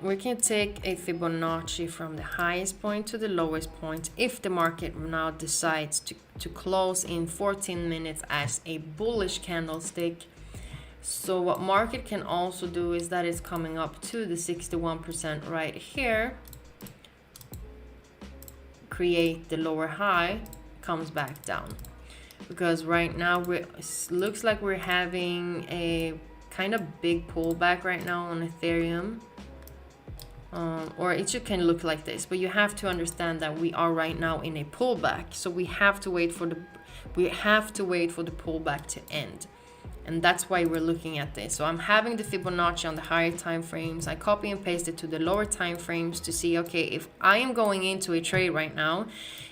We can take a Fibonacci from the highest point to the lowest point if the market now decides to close in 14 minutes as a bullish candlestick. So what market can also do is that it's coming up to the 61% right here, create the lower high, comes back down. Because right now it looks like we're having a kind of big pullback right now on Ethereum. Or it can look like this, but you have to understand that we are right now in a pullback, so we have to wait for the pullback to end, and that's why we're looking at this. So I'm having the Fibonacci on the higher time frames. I copy and paste it to the lower time frames to see, okay, if I am going into a trade right now,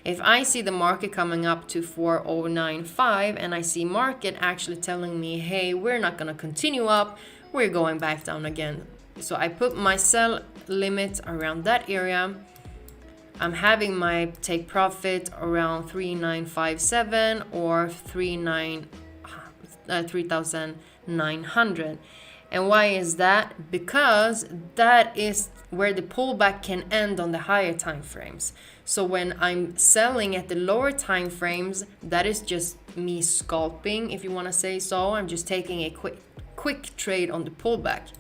if I see the market coming up to 4095 and I see market actually telling me, hey, we're not going to continue up, we're going back down again. So I put my sell limit around that area. I'm having my take profit around 3957 or 3900. And why is that? Because that is where the pullback can end on the higher time frames. So when I'm selling at the lower time frames, that is just me scalping, if you want to say so. I'm just taking a quick trade on the pullback.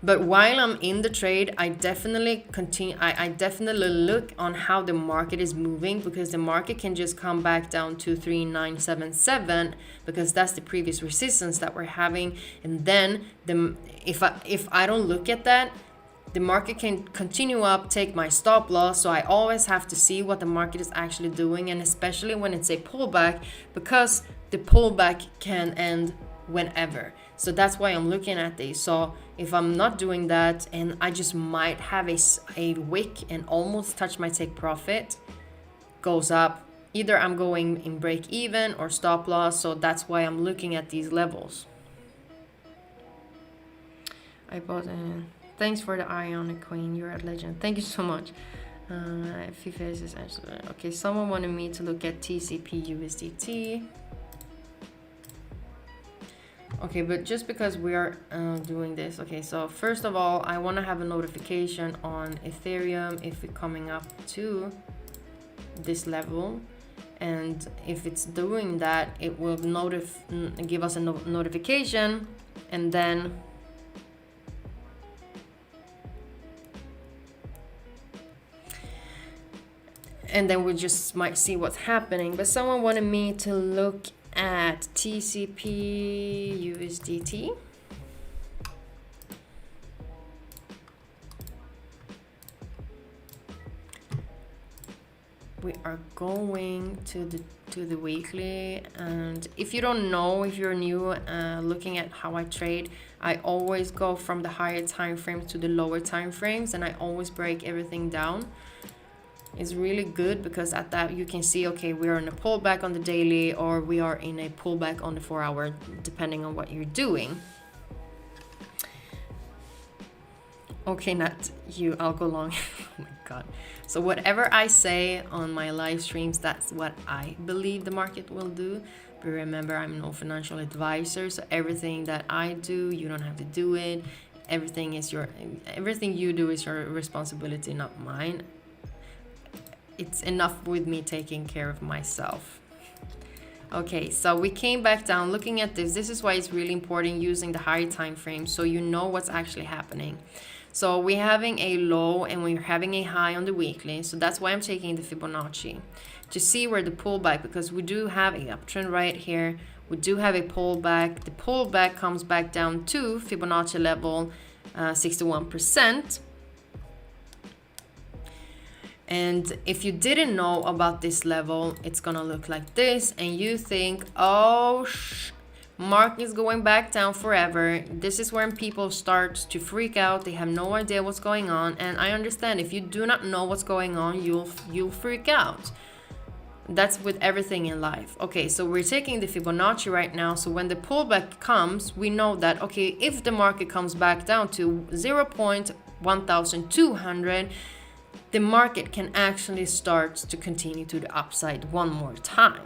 But while I'm in the trade, I definitely look on how the market is moving, because the market can just come back down to 3977 because that's the previous resistance that we're having. And then if I don't look at that, the market can continue up, take my stop loss. So I always have to see what the market is actually doing, and especially when it's a pullback, because the pullback can end whenever. So that's why I'm looking at these. So if I'm not doing that and I just might have a wick and almost touch my take profit, goes up, either I'm going in break even or stop loss. So that's why I'm looking at these levels. I bought thanks for the Ionic Queen, you're a legend. Thank you so much. FIFA is actually okay. Someone wanted me to look at TCP USDT. Okay, but just because we are doing this, okay, so first of all, I want to have a notification on Ethereum if it's coming up to this level, and if it's doing that, it will give us a notification, and then we just might see what's happening. But someone wanted me to look at TCP USDT. We are going to the weekly, and if you don't know, if you're new looking at how I trade, I always go from the higher time frames to the lower time frames, and I always break everything down. It's really good because at that you can see, okay, we are in a pullback on the daily, or we are in a pullback on the 4 hour, depending on what you're doing. Okay, not you, I'll go long. Oh my god. So whatever I say on my live streams, that's what I believe the market will do. But remember, I'm no financial advisor, so everything that I do, you don't have to do it. Everything you do is your responsibility, not mine. It's enough with me taking care of myself. Okay, so we came back down looking at this. This is why it's really important using the higher time frame, so you know what's actually happening. So we're having a low and we're having a high on the weekly. So that's why I'm taking the Fibonacci to see where the pullback, because we do have a uptrend right here. We do have a pullback. The pullback comes back down to Fibonacci level 61%. And if you didn't know about this level, it's gonna look like this, and you think, oh, market is going back down forever. This is when people start to freak out. They have no idea what's going on, and I understand if you do not know what's going on, you'll freak out. That's with everything in life. Okay, so we're taking the Fibonacci right now. So when the pullback comes, we know that, okay, if the market comes back down to 0.1200, the market can actually start to continue to the upside one more time.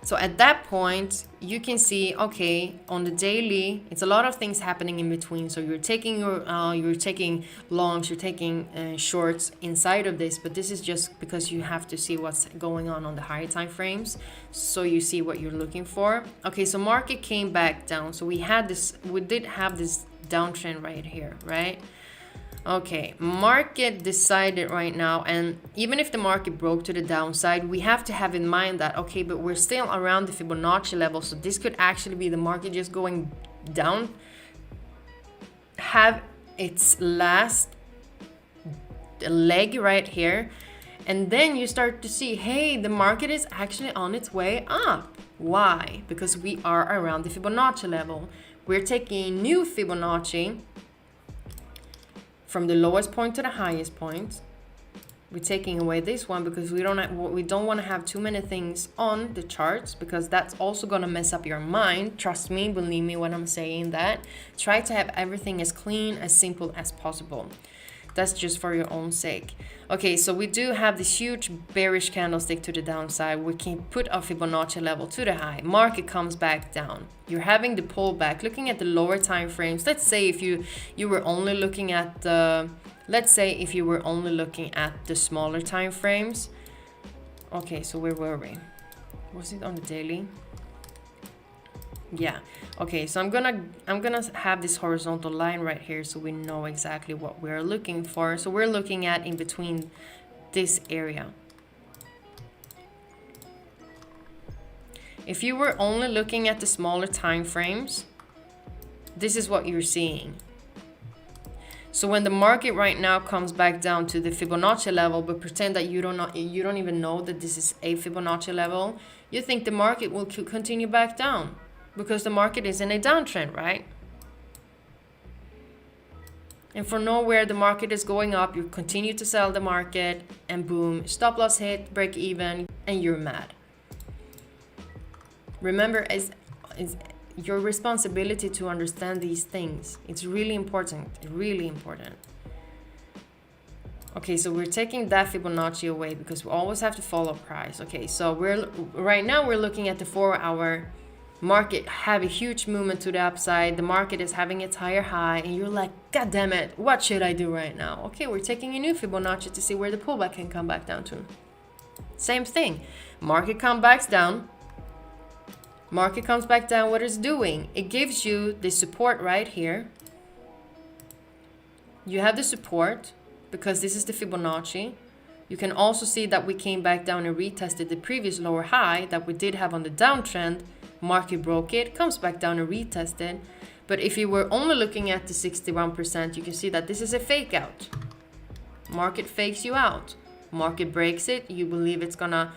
So at that point, you can see, okay, on the daily, it's a lot of things happening in between. So you're taking you're taking longs, you're taking shorts inside of this, but this is just because you have to see what's going on the higher time frames, so you see what you're looking for. Okay, so market came back down. So we did have this downtrend right here, right? Okay, market decided right now, and even if the market broke to the downside, we have to have in mind that, okay, but we're still around the Fibonacci level, so this could actually be the market just going down, have its last leg right here, and then you start to see, hey, the market is actually on its way up. Why? Because we are around the Fibonacci level. We're taking a new Fibonacci from the lowest point to the highest point. We're taking away this one because we don't want to have too many things on the charts, because that's also going to mess up your mind. Trust me, believe me when I'm saying that. Try to have everything as clean, as simple as possible. That's just for your own sake. Okay, so we do have this huge bearish candlestick to the downside. We can put our Fibonacci level to the high. Market comes back down. You're having the pullback. Looking at the lower time frames, let's say if you were only looking at the, let's say if you were only looking at the smaller time frames. Okay, so where were we? Was it on the daily? Yeah. Okay, so I'm gonna have this horizontal line right here so we know exactly what we're looking for. So we're looking at in between this area. If you were only looking at the smaller time frames, this is what you're seeing. So when the market right now comes back down to the Fibonacci level, but pretend that you don't even know that this is a Fibonacci level, you think the market will continue back down, because the market is in a downtrend, right? And for nowhere, the market is going up, you continue to sell the market, and boom, stop loss hit, break even, and you're mad. Remember, it's your responsibility to understand these things. It's really important, really important. Okay, so we're taking that Fibonacci away because we always have to follow price. Okay, so right now we're looking at the 4-hour market have a huge movement to the upside. The market is having its higher high, and you're like, God damn it, what should I do right now? Okay, we're taking a new Fibonacci to see where the pullback can come back down to. Same thing. Market comes back down. Market comes back down. What it's doing? It gives you the support right here. You have the support because this is the Fibonacci. You can also see that we came back down and retested the previous lower high that we did have on the downtrend. Market broke it, comes back down and retested. But if you were only looking at the 61%, you can see that this is a fake out. Market fakes you out. Market breaks it. You believe it's gonna.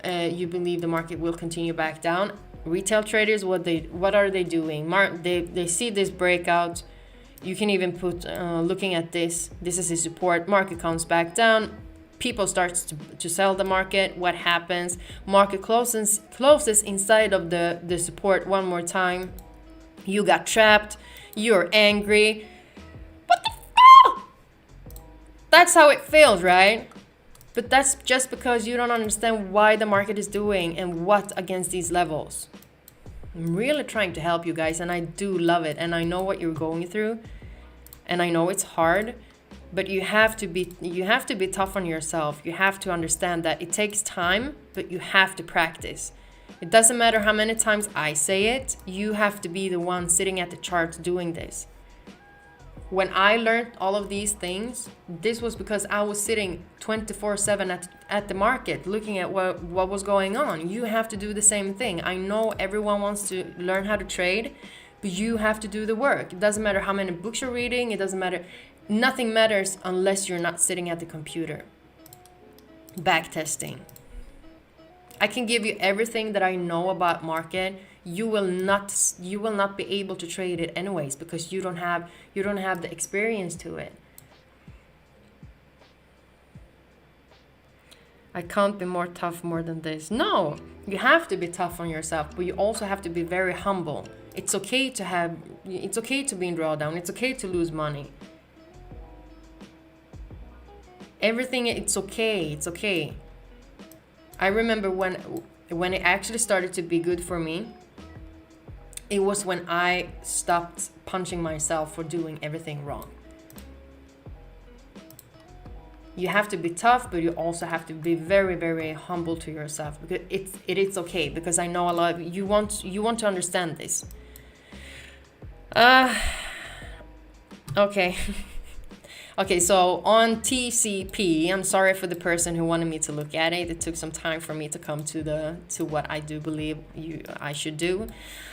You believe the market will continue back down. Retail traders, what are they doing? They see this breakout. You can even put looking at this. This is a support. Market comes back down. People starts to sell the market. What happens? Market closes inside of the support one more time. You got trapped. You're angry. What the fuck? That's how it feels, right? But that's just because you don't understand why the market is doing and what against these levels. I'm really trying to help you guys, and I do love it, and I know what you're going through, and I know it's hard. But you have to be tough on yourself. You have to understand that it takes time, but you have to practice. It doesn't matter how many times I say it, you have to be the one sitting at the charts doing this. When I learned all of these things, this was because I was sitting 24/7 at the market looking at what was going on. You have to do the same thing. I know everyone wants to learn how to trade, but you have to do the work. It doesn't matter how many books you're reading. It doesn't matter. Nothing matters unless you're not sitting at the computer. back testing. I can give you everything that I know about market. You will not be able to trade it anyways, because you don't have the experience to it. I can't be more tough more than this. No, you have to be tough on yourself, but you also have to be very humble. It's okay to be in drawdown. It's okay to lose money. Everything, it's okay. It's okay. I remember when it actually started to be good for me, it was when I stopped punching myself for doing everything wrong. You have to be tough, but you also have to be very, very humble to yourself, because it's okay. Because I know a lot of you want to understand this. Okay. Okay, so on TCP, I'm sorry for the person who wanted me to look at it. It took some time for me to come to what I do believe I should do.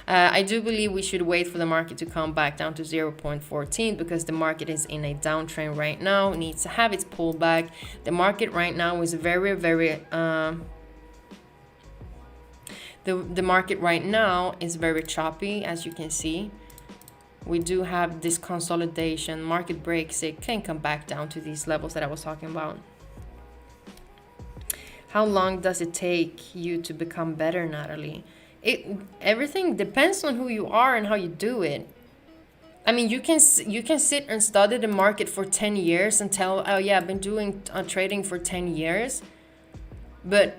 I do believe we should wait for the market to come back down to 0.14, because the market is in a downtrend right now. It needs to have its pullback. The market right now is very, very the market right now is very choppy, as you can see. We do have this consolidation. Market breaks it, can come back down to these levels that I was talking about. How long does it take you to become better, Natalie? Everything depends on who you are and how you do it. I mean, you can sit and study the market for 10 years and tell, oh yeah, I've been doing trading for 10 years. But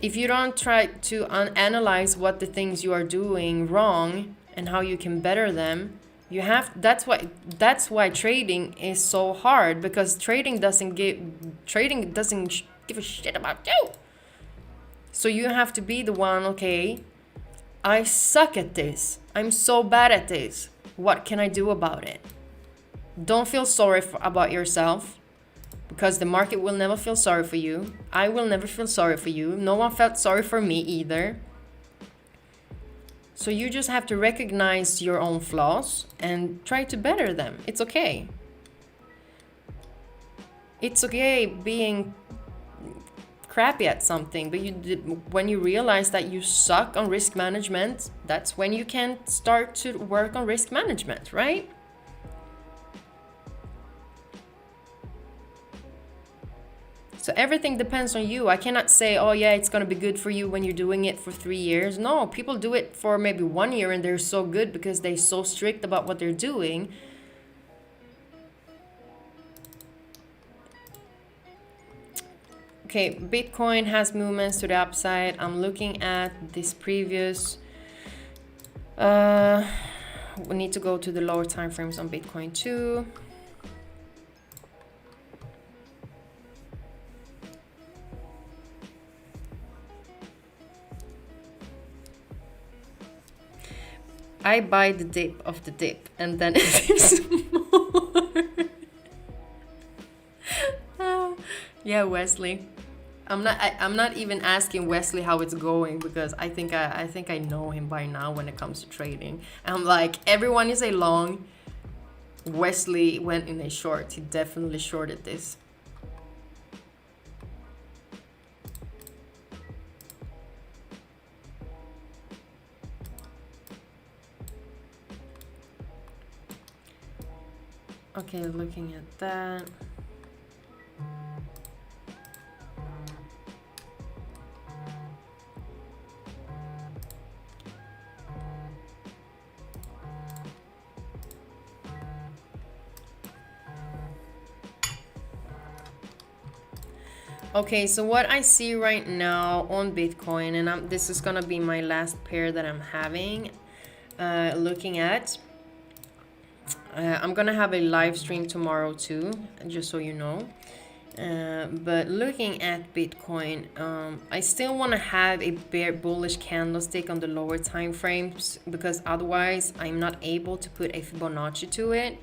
if you don't try to analyze what the things you are doing wrong and how you can better them, that's why trading is so hard, because trading doesn't give a shit about you. So you have to be the one, okay, I suck at this. I'm so bad at this. What can I do about it? Don't feel sorry about yourself, because the market will never feel sorry for you. I will never feel sorry for you. No one felt sorry for me either. So you just have to recognize your own flaws and try to better them. It's okay. It's okay being crappy at something, but when you realize that you suck on risk management, that's when you can start to work on risk management, right? So everything depends on you. I cannot say, oh yeah, it's going to be good for you when you're doing it for 3 years. No, people do it for maybe 1 year and they're so good because they're so strict about what they're doing. Okay, Bitcoin has movements to the upside. I'm looking at this previous. We need to go to the lower time frames on Bitcoin too. I buy the dip of the dip and then it is more. Yeah, Wesley. I'm not even asking Wesley how it's going, because I think I know him by now when it comes to trading. I'm like, everyone is a long. Wesley went in a short. He definitely shorted this. Okay, looking at that. Okay, so what I see right now on Bitcoin, and this is gonna be my last pair that I'm having, looking at. I'm gonna have a live stream tomorrow too, just so you know. But looking at Bitcoin, I still want to have a bear bullish candlestick on the lower time frames, because otherwise I'm not able to put a Fibonacci to it.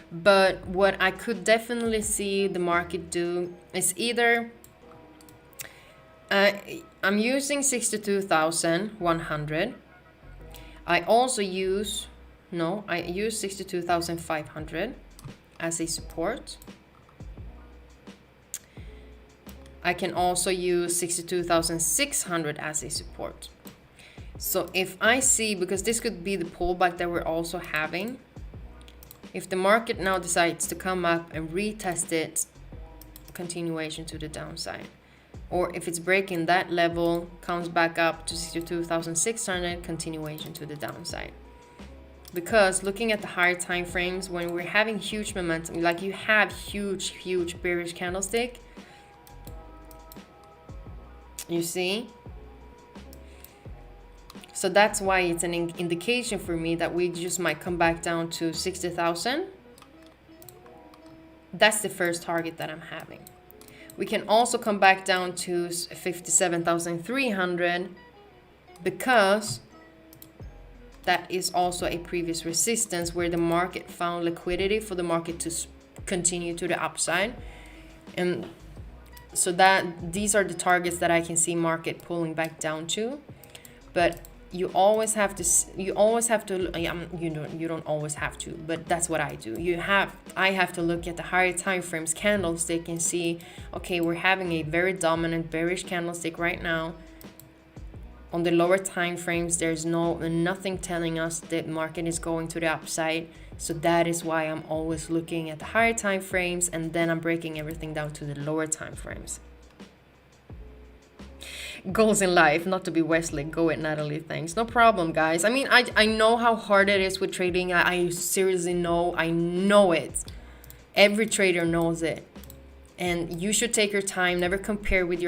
But what I could definitely see the market do is either I'm using 62,100. I also use 62,500 as a support. I can also use 62,600 as a support. So if I see, because this could be the pullback that we're also having, if the market now decides to come up and retest it, continuation to the downside, or if it's breaking that level, comes back up to 62,600, continuation to the downside. Because looking at the higher time frames, when we're having huge momentum, like you have huge bearish candlestick, you see. So that's why it's an indication for me that we just might come back down to 60,000. That's the first target that I'm having. We can also come back down to 57,300 because that is also a previous resistance where the market found liquidity for the market to continue to the upside. And so that these are the targets that I can see market pulling back down to. But you always have to, you don't always have to, but that's what I do. I have to look at the higher time frames candlestick and see, okay, we're having a very dominant bearish candlestick right now. On the lower time frames, there's nothing telling us that market is going to the upside. So that is why I'm always looking at the higher time frames, and then I'm breaking everything down to the lower time frames. Goals in life, not to be Wesley. Go it, Natalie. Thanks. No problem, guys. I mean, I know how hard it is with trading. I seriously know. I know it. Every trader knows it. And you should take your time. Never compare with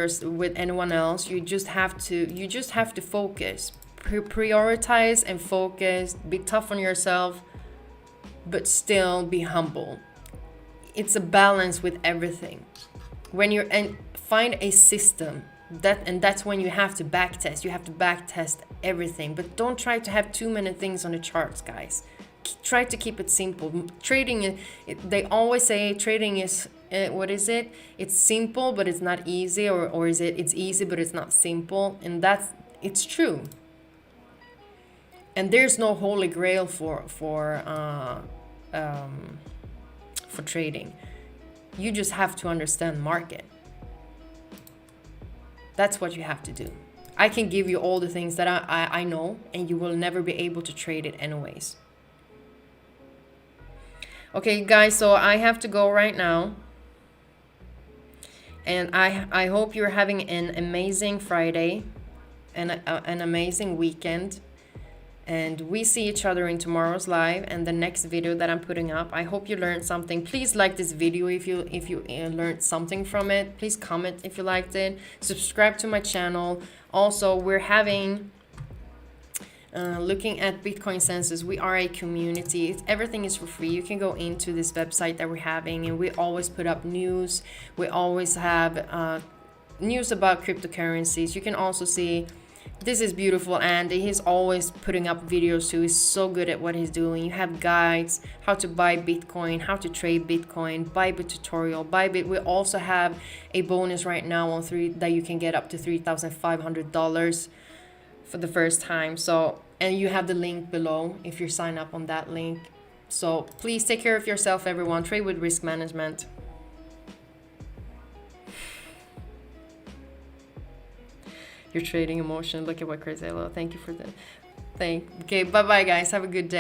anyone else. You just have to focus. Prioritize and focus. Be tough on yourself, but still be humble. It's a balance with everything. And find a system. That's when you have to backtest. You have to backtest everything, but don't try to have too many things on the charts, guys. Try to keep it simple. Trading, they always say trading is what is it? It's simple, but it's not easy, or is it? It's easy, but it's not simple, and it's true. And there's no holy grail for trading. You just have to understand market. That's what you have to do. I can give you all the things that I know, and you will never be able to trade it anyways. Okay, guys, so I have to go right now. And I hope you're having an amazing Friday and an amazing weekend. And we see each other in tomorrow's live and the next video that I'm putting up. I hope you learned something. Please like this video if you learned something from it. Please comment if you liked it. Subscribe to my channel. Also, we're having looking at Bitcoin census. We are a community. Everything is for free. You can go into this website that we're having, and we always put up news. We always have news about cryptocurrencies. You can also see. This is beautiful, and he's always putting up videos too. He's so good at what he's doing. You have guides, how to buy Bitcoin, how to trade Bitcoin, Bybit tutorial, Bybit. We also have a bonus right now on that you can get up to $3,500 for the first time. So, and you have the link below if you sign up on that link. So please take care of yourself, everyone. Trade with risk management. You're trading emotion. Look at what crazy I love. Thank you for that. Okay, bye-bye, guys. Have a good day.